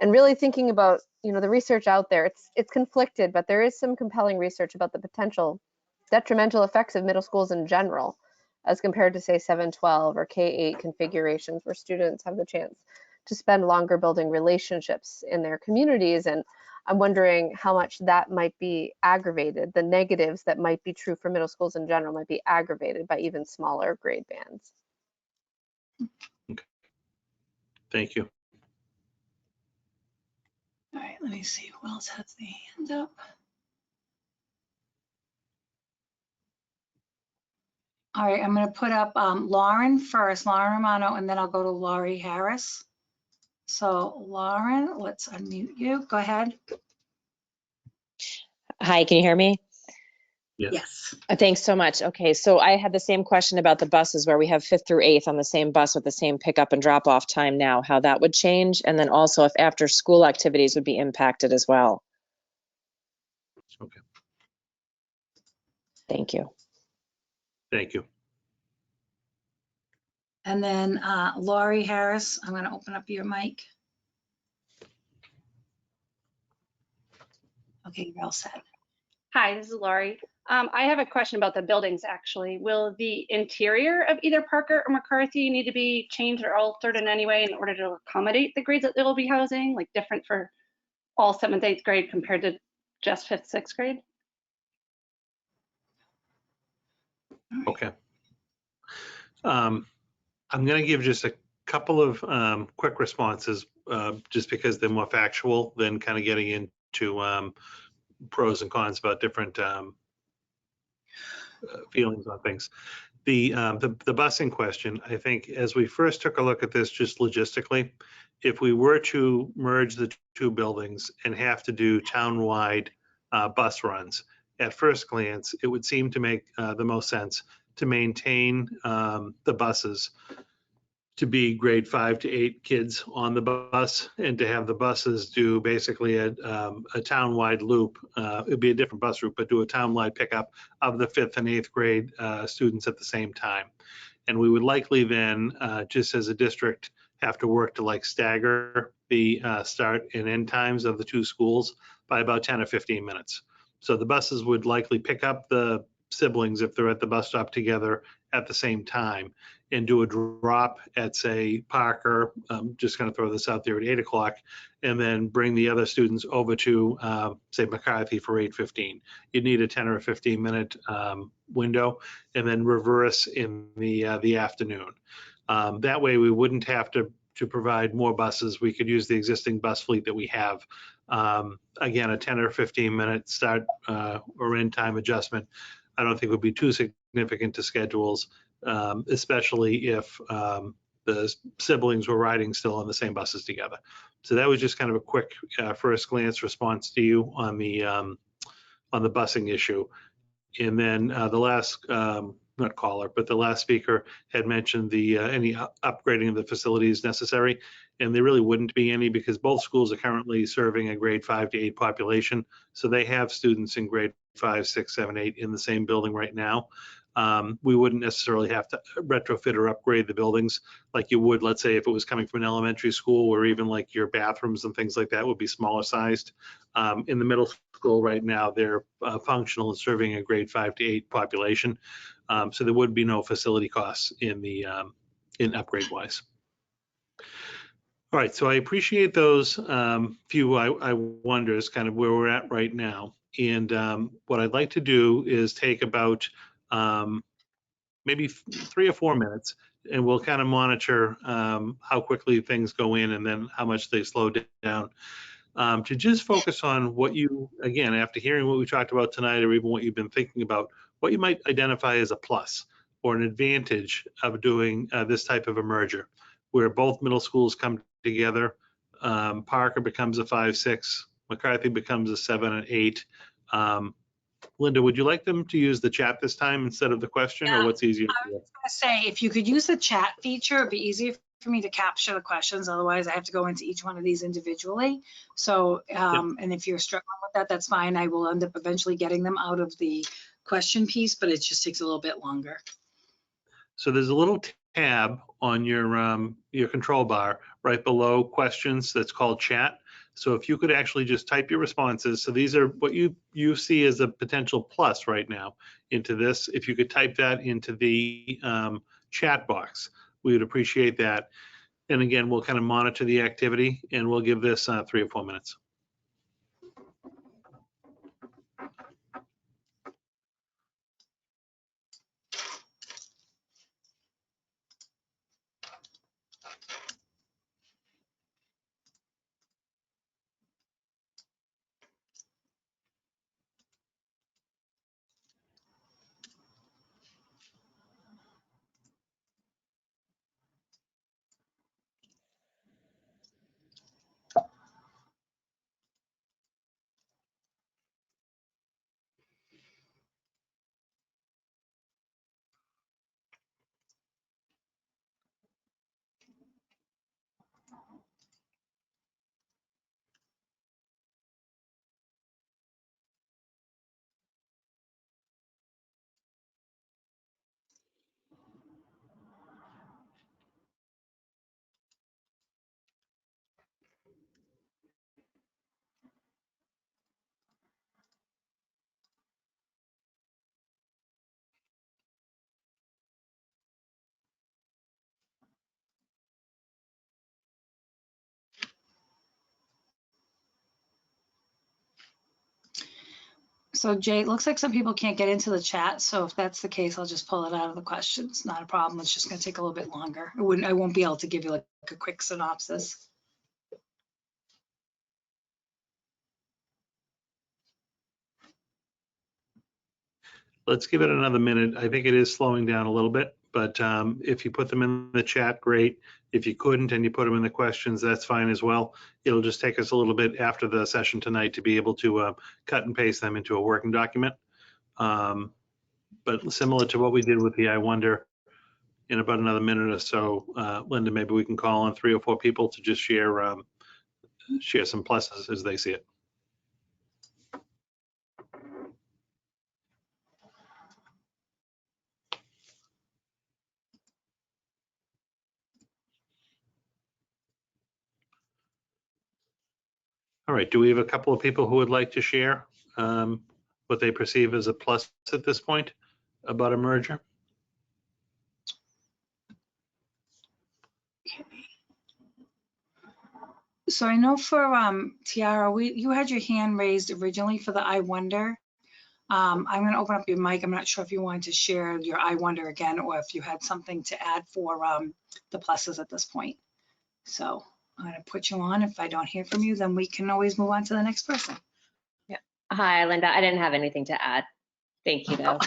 And really thinking about, the research out there, it's conflicted, but there is some compelling research about the potential detrimental effects of middle schools in general, as compared to say 7-12 or K-8 configurations where students have the chance to spend longer building relationships in their communities. And I'm wondering how much that might be aggravated. The negatives that might be true for middle schools in general might be aggravated by even smaller grade bands. Okay. Thank you. All right, let me see who else has their hand up. All right, I'm gonna put up Lauren first, Lauren Romano, and then I'll go to Laurie Harris. So Lauren, let's unmute you. Go ahead. Hi, can you hear me? Yes. Thanks so much. Okay, so I had the same question about the buses where we have 5th through 8th on the same bus with the same pickup and drop off time now, how that would change, and then also if after school activities would be impacted as well. Okay. Thank you. Thank you. And then Laurie Harris, I'm gonna open up your mic. Okay, you're all set. Hi, this is Laurie. I have a question about the buildings, actually. Will the interior of either Parker or McCarthy need to be changed or altered in any way in order to accommodate the grades that they will be housing, like different for all 7th, 8th grade compared to just 5th, 6th grade? Okay. I'm going to give just a couple of quick responses, just because they're more factual than kind of getting into pros and cons about different feelings on things. The busing question, I think, as we first took a look at this just logistically, if we were to merge the two buildings and have to do town-wide bus runs, at first glance, it would seem to make the most sense to maintain the buses to be grade 5 to 8 kids on the bus, and to have the buses do basically a town-wide loop. It'd be a different bus route, but do a town-wide pickup of the 5th and 8th grade students at the same time. And we would likely then, just as a district, have to work to like stagger the start and end times of the two schools by about 10 or 15 minutes. So the buses would likely pick up the siblings if they're at the bus stop together at the same time, and do a drop at, say, Parker. I'm just going to throw this out there at 8 o'clock, and then bring the other students over to, say, McCarthy for 8:15. You'd need a 10 or a 15-minute window, and then reverse in the afternoon. That way, we wouldn't have to provide more buses. We could use the existing bus fleet that we have. Again, a 10 or 15-minute start or end time adjustment, I don't think would be too significant to schedules, especially if the siblings were riding still on the same buses together. So that was just kind of a quick first glance response to you on the busing issue. And then the last, not caller, but the last speaker had mentioned the any upgrading of the facilities necessary, and there really wouldn't be any, because both schools are currently serving a grade 5 to 8 population. So they have students in grade 5, 6, 7, 8 in the same building right now. We wouldn't necessarily have to retrofit or upgrade the buildings like you would, let's say, if it was coming from an elementary school, where even like your bathrooms and things like that would be smaller sized. In the middle school right now, they're functional and serving a grade 5 to 8 population. So there would be no facility costs in the in upgrade wise. All right, so I appreciate those few I wonders, kind of where we're at right now. And what I'd like to do is take about maybe 3 or 4 minutes, and we'll kind of monitor how quickly things go in and then how much they slow down. To just focus on what you, again, after hearing what we talked about tonight, or even what you've been thinking about, what you might identify as a plus, or an advantage of doing this type of a merger, where both middle schools come together. Parker becomes a 5-6, McCarthy becomes a 7 and 8. Linda, would you like them to use the chat this time instead of the question, or what's easier I for you? was gonna say, if you could use the chat feature, it'd be easier for me to capture the questions. Otherwise, I have to go into each one of these individually. So, and if you're struggling with that, that's fine. I will end up eventually getting them out of the question piece, but it just takes a little bit longer. So there's a little tab on your control bar right below questions that's called chat. So if you could actually just type your responses. So these are what you see as a potential plus right now into this. If you could type that into the chat box, we would appreciate that. And again, we'll kind of monitor the activity, and we'll give this 3 or 4 minutes. So Jay, it looks like some people can't get into the chat. So if that's the case, I'll just pull it out of the questions. Not a problem. It's just going to take a little bit longer. I won't be able to give you like a quick synopsis. Let's give it another minute. I think it is slowing down a little bit, but if you put them in the chat, great. If you couldn't and you put them in the questions, that's fine as well. It'll just take us a little bit after the session tonight to be able to cut and paste them into a working document. But similar to what we did with the I Wonder, in about another minute or so, Linda, maybe we can call on 3 or 4 people to just share some pluses as they see it. All right, do we have a couple of people who would like to share what they perceive as a plus at this point about a merger? So I know for Tiara, you had your hand raised originally for the I Wonder. I'm going to open up your mic. I'm not sure if you wanted to share your I Wonder again, or if you had something to add for the pluses at this point. So I'm going to put you on. If I don't hear from you, then we can always move on to the next person. Yeah. Hi, Linda. I didn't have anything to add. Thank you, though.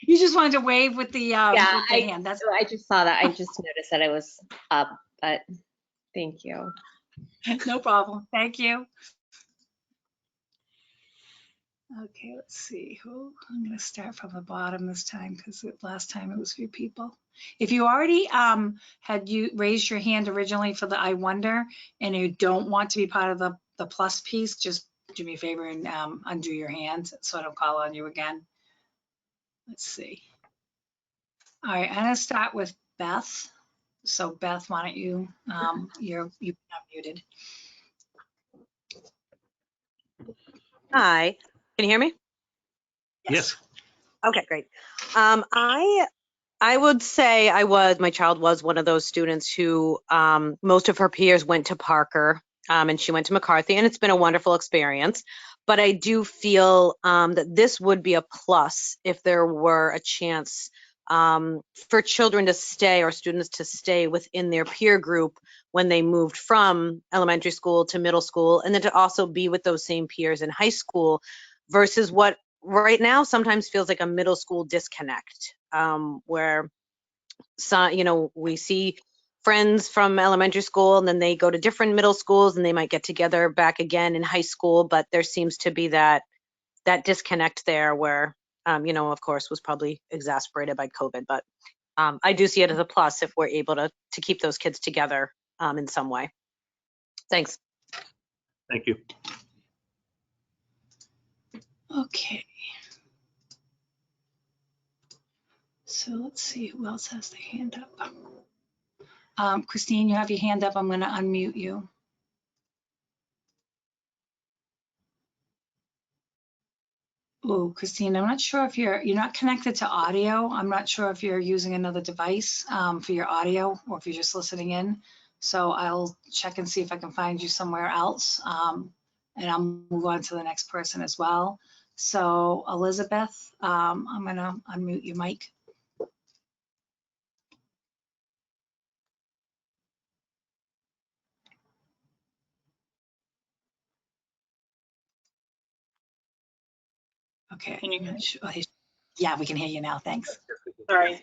You just wanted to wave with the, hand. That's I just saw that. I just noticed that it was up, but thank you. no problem. Thank you. Okay, let's see. I'm going to start from the bottom this time because last time it was a few people. If you already had you raised your hand originally for the I Wonder and you don't want to be part of the plus piece, just do me a favor and undo your hand so I don't call on you again. Let's see. All right, I'm going to start with Beth. So Beth, why don't you, you're muted. Hi, can you hear me? Yes. Okay, great. I would say my child was one of those students who most of her peers went to Parker and she went to McCarthy, and it's been a wonderful experience. But I do feel that this would be a plus if there were a chance for children to stay or students to stay within their peer group when they moved from elementary school to middle school, and then to also be with those same peers in high school versus what right now sometimes feels like a middle school disconnect. where some, we see friends from elementary school and then they go to different middle schools and they might get together back again in high school, but there seems to be that disconnect there where, of course, was probably exacerbated by COVID, but I do see it as a plus if we're able to keep those kids together in some way. Thanks. Thank you. Okay. So let's see who else has their hand up. Christine, you have your hand up. I'm going to unmute you. Oh, Christine, I'm not sure if you're not connected to audio. I'm not sure if you're using another device for your audio or if you're just listening in. So I'll check and see if I can find you somewhere else. And I'll move on to the next person as well. So Elizabeth, I'm going to unmute your mic. Okay. Can you hear me? Yeah, we can hear you now. Thanks. Sorry.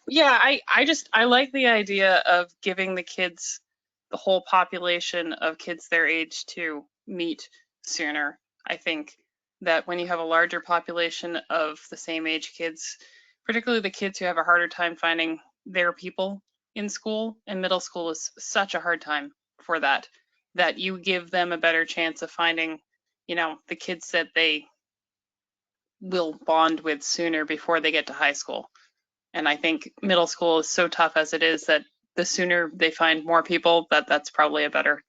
Yeah, I like the idea of giving the kids, the whole population of kids their age to meet sooner. I think that when you have a larger population of the same age kids, particularly the kids who have a harder time finding their people in school, and middle school is such a hard time for that you give them a better chance of finding, the kids that they will bond with sooner before they get to high school. And I think middle school is so tough as it is that the sooner they find more people, that's probably a better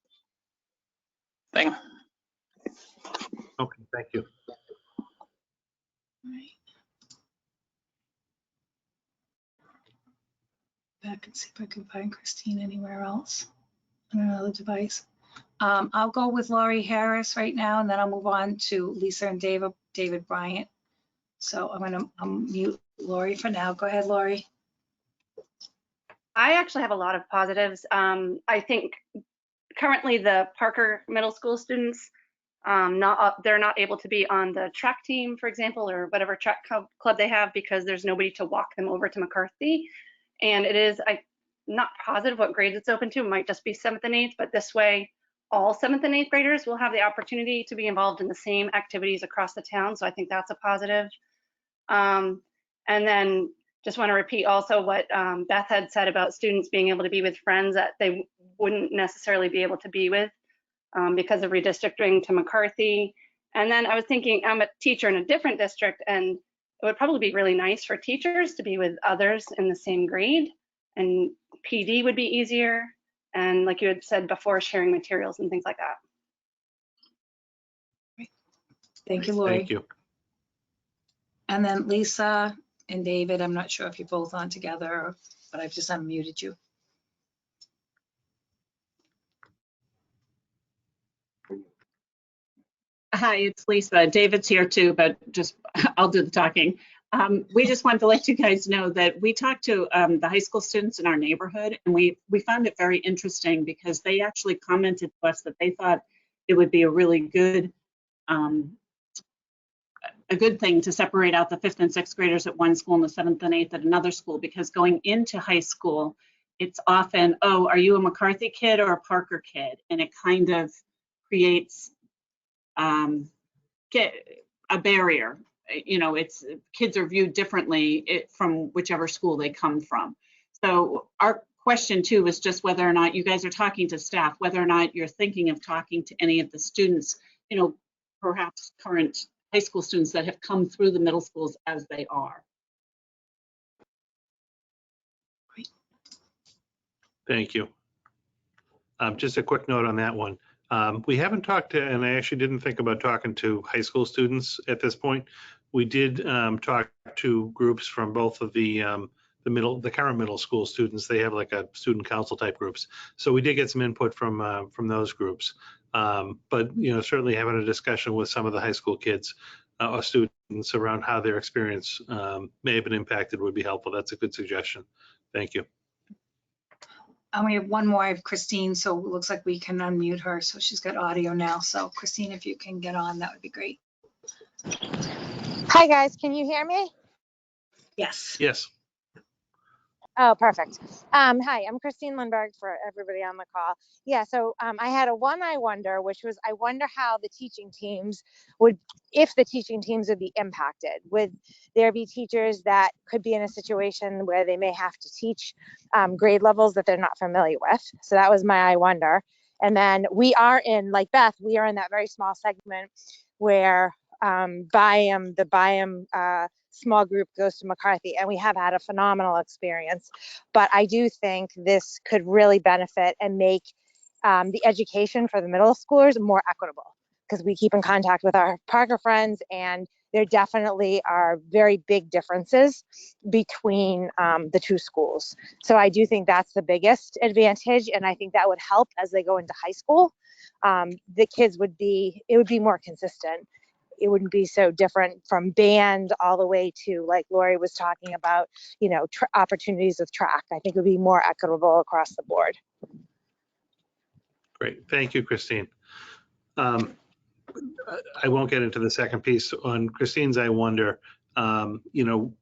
thing. Okay, thank you. Right. Back and see if I can find Christine anywhere else on another device. I'll go with Laurie Harris right now, and then I'll move on to Lisa and David Bryant. So I'm going to unmute Laurie for now. Go ahead, Laurie. I actually have a lot of positives. I think currently the Parker Middle School students, they're not able to be on the track team, for example, or whatever track club they have because there's nobody to walk them over to McCarthy. And it is, I'm not positive what grades it's open to. It might just be 7th and 8th, but this way all 7th and 8th graders will have the opportunity to be involved in the same activities across the town. So I think that's a positive. And then just want to repeat also what Beth had said about students being able to be with friends that they wouldn't necessarily be able to be with because of redistricting to McCarthy. And then I was thinking, I'm a teacher in a different district, and it would probably be really nice for teachers to be with others in the same grade, and PD would be easier. And like you had said before, sharing materials and things like that. Thank you, Laurie. Thank you. And then Lisa and David, I'm not sure if you're both on together, but I've just unmuted you. Hi, it's Lisa. David's here too, but just I'll do the talking. We just wanted to let you guys know that we talked to the high school students in our neighborhood, and we found it very interesting because they actually commented to us that they thought it would be a really good thing to separate out the 5th and 6th graders at one school and the 7th and 8th at another school, because going into high school, it's often, oh, are you a McCarthy kid or a Parker kid? And it kind of creates get a barrier. It's kids are viewed differently from whichever school they come from. So our question too was just whether or not you guys are talking to staff, whether or not you're thinking of talking to any of the students, perhaps current high school students that have come through the middle schools as they are. Thank you. Just a quick note on that one. We haven't talked to, and I actually didn't think about talking to high school students at this point. We did talk to groups from both of the current middle school students. They have like a student council type groups. So we did get some input from those groups. But certainly having a discussion with some of the high school kids or students around how their experience may have been impacted would be helpful. That's a good suggestion. Thank you. And we have one more. I have Christine, so it looks like we can unmute her. So she's got audio now. So Christine, if you can get on, that would be great. Hi guys, can you hear me? Yes. Yes. Oh, perfect. Hi, I'm Christine Lindberg for everybody on the call. Yeah, so I had a one I wonder, which was I wonder how the teaching teams would, if the teaching teams would be impacted. Would there be teachers that could be in a situation where they may have to teach grade levels that they're not familiar with? So that was my I wonder. And then we are in, like Beth, we are in that very small segment where the Byam small group goes to McCarthy, and we have had a phenomenal experience. But I do think this could really benefit and make the education for the middle schoolers more equitable, because we keep in contact with our Parker friends, and there definitely are very big differences between the two schools. So I do think that's the biggest advantage, and I think that would help as they go into high school. The kids would be more consistent. It wouldn't be so different from band all the way to, like Lori was talking about, opportunities with track. I think it would be more equitable across the board. Great. Thank you, Christine. I won't get into the second piece. On Christine's, I wonder,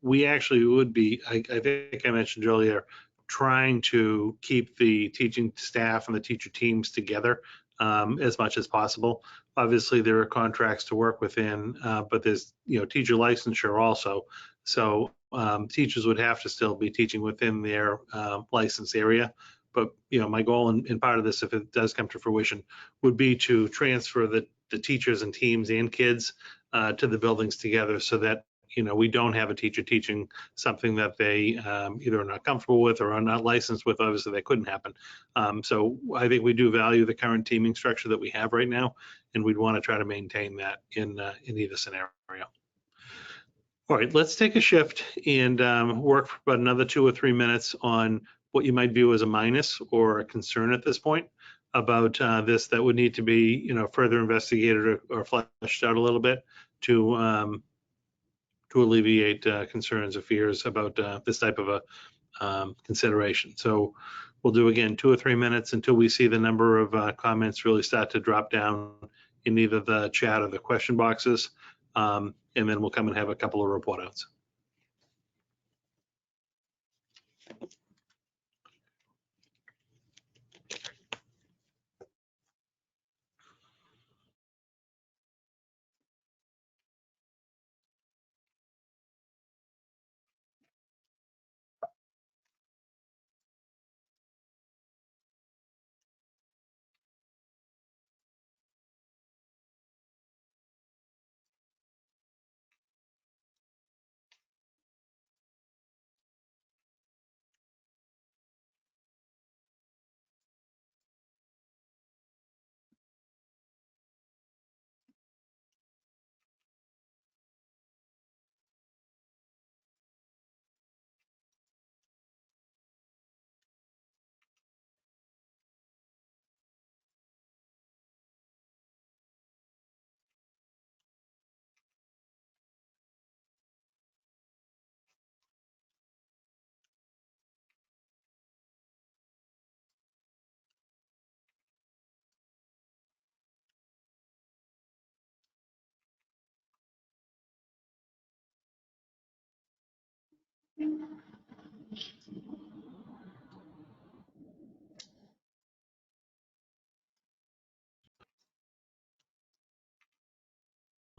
we actually would be, I think I mentioned earlier, trying to keep the teaching staff and the teacher teams together as much as possible. Obviously, there are contracts to work within, but there's, teacher licensure also. So teachers would have to still be teaching within their license area. But, my goal and part of this, if it does come to fruition, would be to transfer the teachers and teams and kids to the buildings together so that, we don't have a teacher teaching something that they either are not comfortable with or are not licensed with. Obviously, that couldn't happen. So I think we do value the current teaming structure that we have right now, and we'd want to try to maintain that in either scenario. All right, let's take a shift and work for about another 2 or 3 minutes on what you might view as a minus or a concern at this point about this that would need to be, further investigated or fleshed out a little bit to alleviate concerns or fears about this type of a consideration. So we'll do, again, 2 or 3 minutes until we see the number of comments really start to drop down in either the chat or the question boxes. And then we'll come and have a couple of report outs.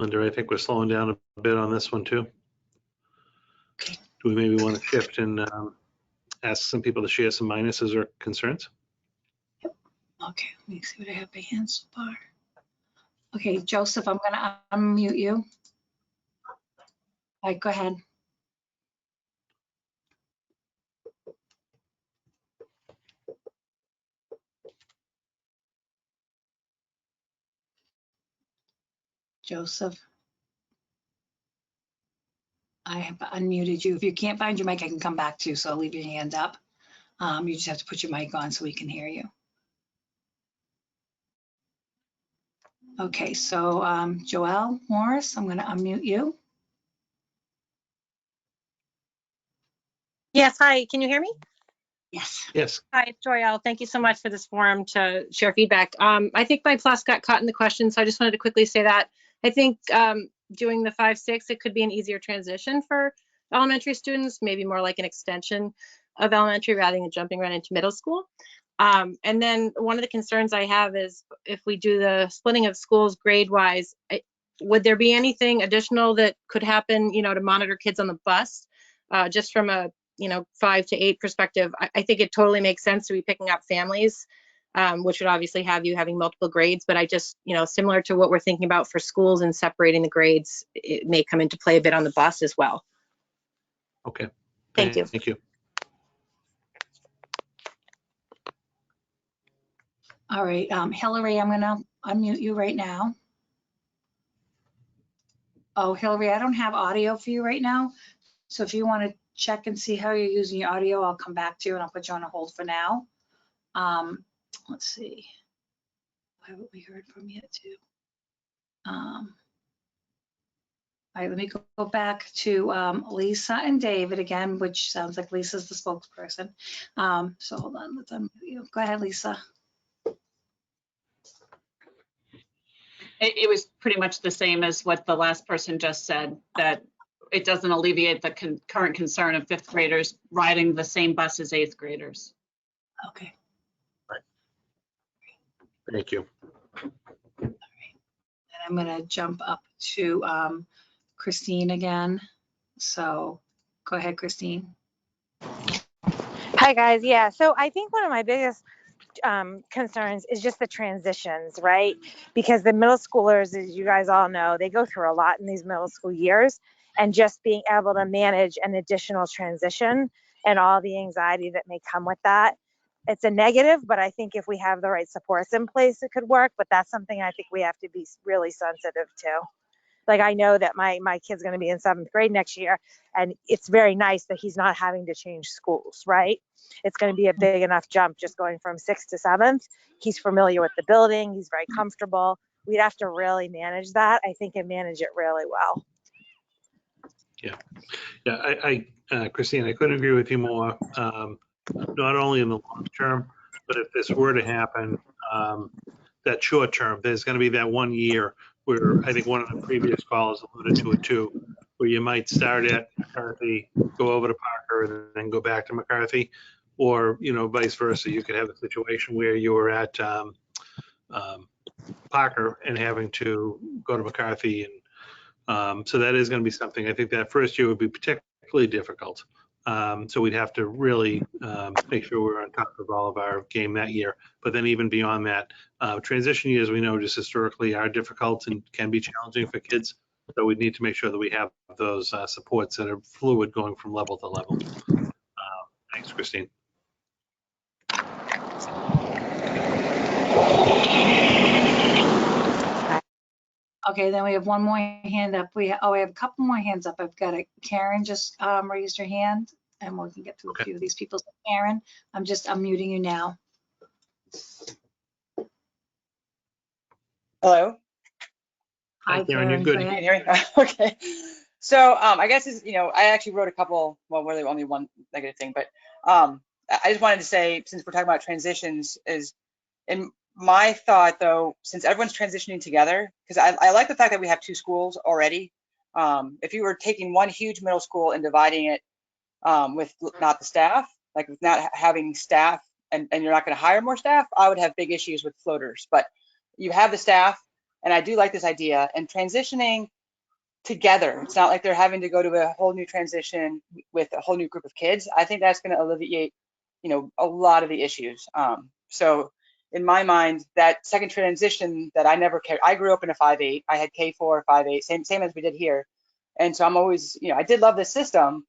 Linda, I think we're slowing down a bit on this one too. Okay. Do we maybe want to shift and ask some people to share some minuses or concerns? Okay, let me see what I have my hands so far. Okay, Joseph, I'm gonna unmute you. All right, go ahead. Joseph. I have unmuted you. If you can't find your mic, I can come back to you, so I'll leave your hand up. You just have to put your mic on so we can hear you. Okay, so Joelle Morris, I'm going to unmute you. Yes, hi, can you hear me? Yes. Yes. Hi, it's Joelle. Thank you so much for this forum to share feedback. I think my plus got caught in the question, so I just wanted to quickly say that. I think doing the 5-6, it could be an easier transition for elementary students, maybe more like an extension of elementary rather than jumping right into middle school. And then one of the concerns I have is if we do the splitting of schools grade wise, would there be anything additional that could happen, to monitor kids on the bus? Just from a, 5 to 8 perspective, I think it totally makes sense to be picking up families, which would obviously have you having multiple grades. But I just, similar to what we're thinking about for schools and separating the grades, it may come into play a bit on the bus as well. Okay. Thank you. Thank you. All right, Hillary, I'm gonna unmute you right now. Oh, Hillary, I don't have audio for you right now. So if you want to check and see how you're using your audio, I'll come back to you and I'll put you on a hold for now. Let's see. Why haven't we heard from you too? All right, let me go back to Lisa and David again, which sounds like Lisa's the spokesperson. So hold on, let's unmute you. Go ahead, Lisa. It was pretty much the same as what the last person just said, that it doesn't alleviate the current concern of 5th graders riding the same bus as 8th graders. Okay. Right. Thank you. All right. And I'm gonna jump up to Christine again. So go ahead, Christine. Hi guys. Yeah, so I think one of my biggest concerns is just the transitions, right? Because the middle schoolers, as you guys all know, they go through a lot in these middle school years, and just being able to manage an additional transition and all the anxiety that may come with that. It's a negative, but I think if we have the right supports in place, it could work. But that's something I think we have to be really sensitive to. Like, I know that my kid's going to be in 7th grade next year, and it's very nice that he's not having to change schools, right? It's going to be a big enough jump just going from 6th to 7th. He's familiar with the building. He's very comfortable. We'd have to really manage that, I think, and manage it really well. Yeah, Christine, I couldn't agree with you more. Not only in the long term, but if this were to happen, that short term, there's going to be that 1 year where I think one of the previous callers alluded to it too, where you might start at McCarthy, go over to Parker, and then go back to McCarthy, or vice versa. You could have a situation where you were at Parker and having to go to McCarthy, and so that is going to be something. I think that first year would be particularly difficult. So we'd have to really make sure we're on top of all of our game that year. But then even beyond that, transition years, we know just historically are difficult and can be challenging for kids. So we need to make sure that we have those supports that are fluid going from level to level. Thanks, Christine. Okay, then we have one more hand up. We have a couple more hands up. I've got it. Karen just raised her hand, and we can get through a few of these people. So Karen, I'm muting you now. Hello. Hi, Karen, you're good. Can you hear me? Okay. So I guess I actually wrote a couple. Well, really only one negative thing, but I just wanted to say, since we're talking about transitions, is in my thought though, since everyone's transitioning together, because I like the fact that we have 2 schools already. If you were taking one huge middle school and dividing it with not the staff, like with not having staff, and you're not going to hire more staff, I would have big issues with floaters. But you have the staff, and I do like this idea, and transitioning together. It's not like they're having to go to a whole new transition with a whole new group of kids. I think that's going to alleviate, a lot of the issues. So in my mind, that second transition that I never cared. I grew up in a 5-8. I had K4, 5-8, same as we did here. And so I'm always, I did love this system,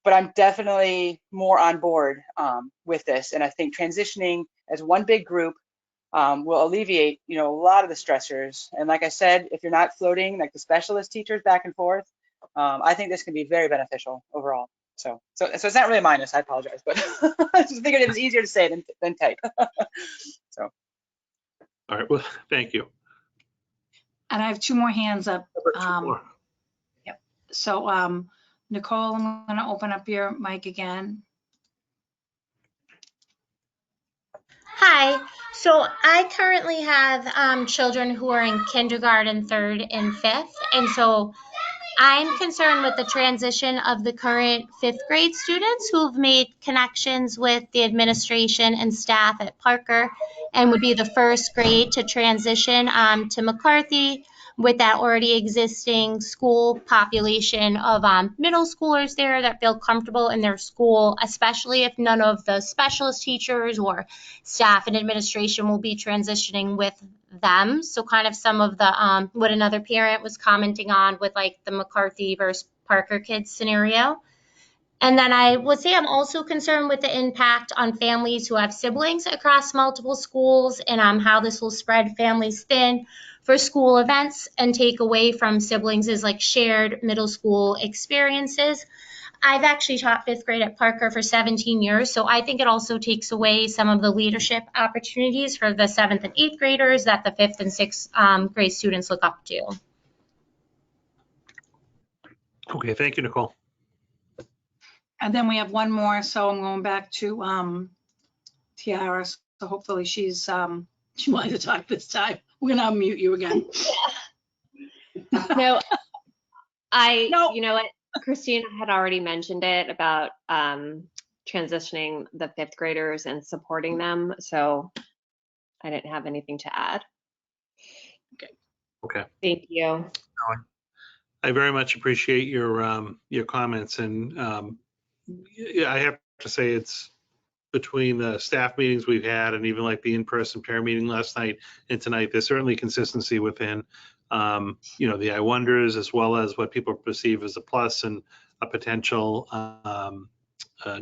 but I'm definitely more on board with this. And I think transitioning as one big group will alleviate, a lot of the stressors. And like I said, if you're not floating like the specialist teachers back and forth, I think this can be very beneficial overall. So it's not really a minus. I apologize, but I just figured it was easier to say than type. So. All right. Well, thank you. And I have 2 more hands up. Yep. So Nicole, I'm going to open up your mic again. Hi. So I currently have children who are in kindergarten, 3rd, and 5th. And so I'm concerned with the transition of the current fifth grade students who've made connections with the administration and staff at Parker and would be the first grade to transition to McCarthy with that already existing school population of middle schoolers there that feel comfortable in their school, especially if none of the specialist teachers or staff and administration will be transitioning with them. So kind of some of the what another parent was commenting on with like the McCarthy versus Parker kids scenario. And then I would say I'm also concerned with the impact on families who have siblings across multiple schools and how this will spread families thin for school events and take away from siblings is like shared middle school experiences. I've actually taught fifth grade at Parker for 17 years, so I think it also takes away some of the leadership opportunities for the seventh and eighth graders that the fifth and sixth grade students look up to. Okay, thank you, Nicole. And then we have one more, so I'm going back to Tiara. So hopefully she wanted to talk this time. We're gonna unmute you again. No, No. you know what, Christine had already mentioned it about transitioning the fifth graders and supporting them. So I didn't have anything to add. Okay. Thank you. I very much appreciate your comments, and yeah, I have to say it's between the staff meetings we've had and even like the in-person parent meeting last night and tonight, there's certainly consistency within the I wonders as well as what people perceive as a plus and a potential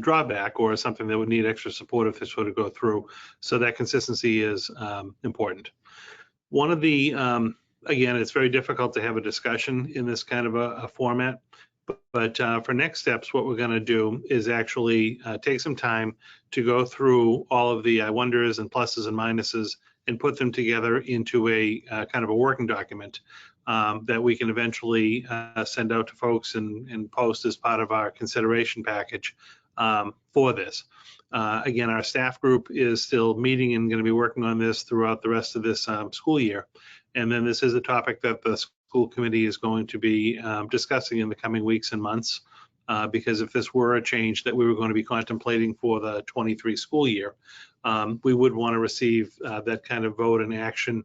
drawback or something that would need extra support if this were to go through. So that consistency is important. One of the again, it's very difficult to have a discussion in this kind of a format, but for next steps, what we're going to do is actually take some time to go through all of the I wonders and pluses and minuses and put them together into a kind of a working document that we can eventually send out to folks and post as part of our consideration package for this. Again, our staff group is still meeting and going to be working on this throughout the rest of this school year. And then this is a topic that the school committee is going to be discussing in the coming weeks and months, because if this were a change that we were going to be contemplating for the 23 school year, we would want to receive that kind of vote and action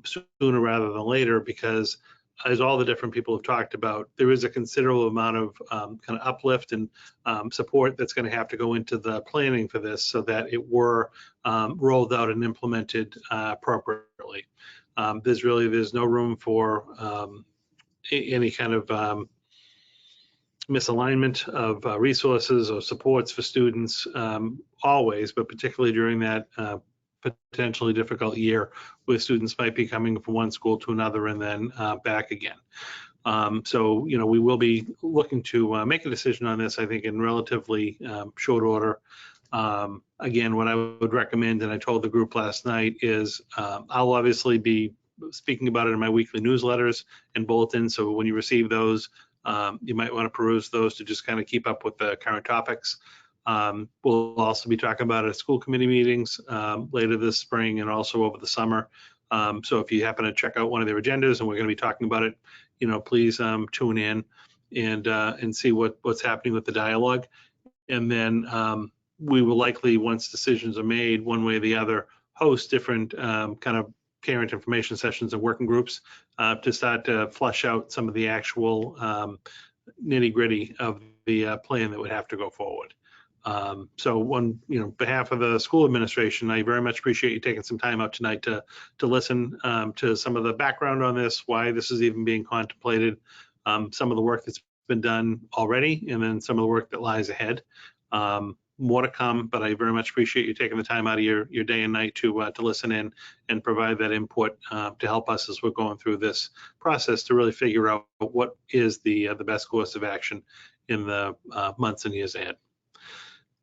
sooner rather than later, because as all the different people have talked about, there is a considerable amount of kind of uplift and support that's going to have to go into the planning for this so that it were rolled out and implemented appropriately. There's no room for any kind of misalignment of resources or supports for students always, but particularly during that potentially difficult year where students might be coming from one school to another and then back again. So, we will be looking to make a decision on this, I think, in relatively short order. Again, what I would recommend, and I told the group last night, is I'll obviously be speaking about it in my weekly newsletters and bulletins. So when you receive those, you might want to peruse those to just kind of keep up with the current topics. We'll also be talking about it at school committee meetings later this spring and also over the summer. So if you happen to check out one of their agendas and we're going to be talking about it, please tune in and see what's happening with the dialogue. And then we will likely, once decisions are made one way or the other, host different kind of parent information sessions and working groups to start to flush out some of the actual nitty gritty of the plan that would have to go forward. So on behalf of the school administration, I very much appreciate you taking some time out tonight to listen to some of the background on this, why this is even being contemplated, some of the work that's been done already, and then some of the work that lies ahead. More to come, but I very much appreciate you taking the time out of your day and night to listen in and provide that input to help us as we're going through this process to really figure out what is the best course of action in the months and years ahead.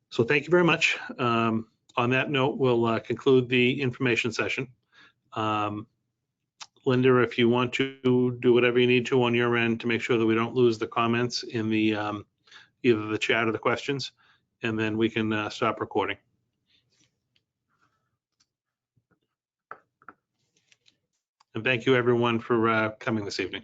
So thank you very much. On that note, we'll conclude the information session. Linda, if you want to do whatever you need to on your end to make sure that we don't lose the comments in the either the chat or the questions, and then we can stop recording. And thank you everyone for coming this evening.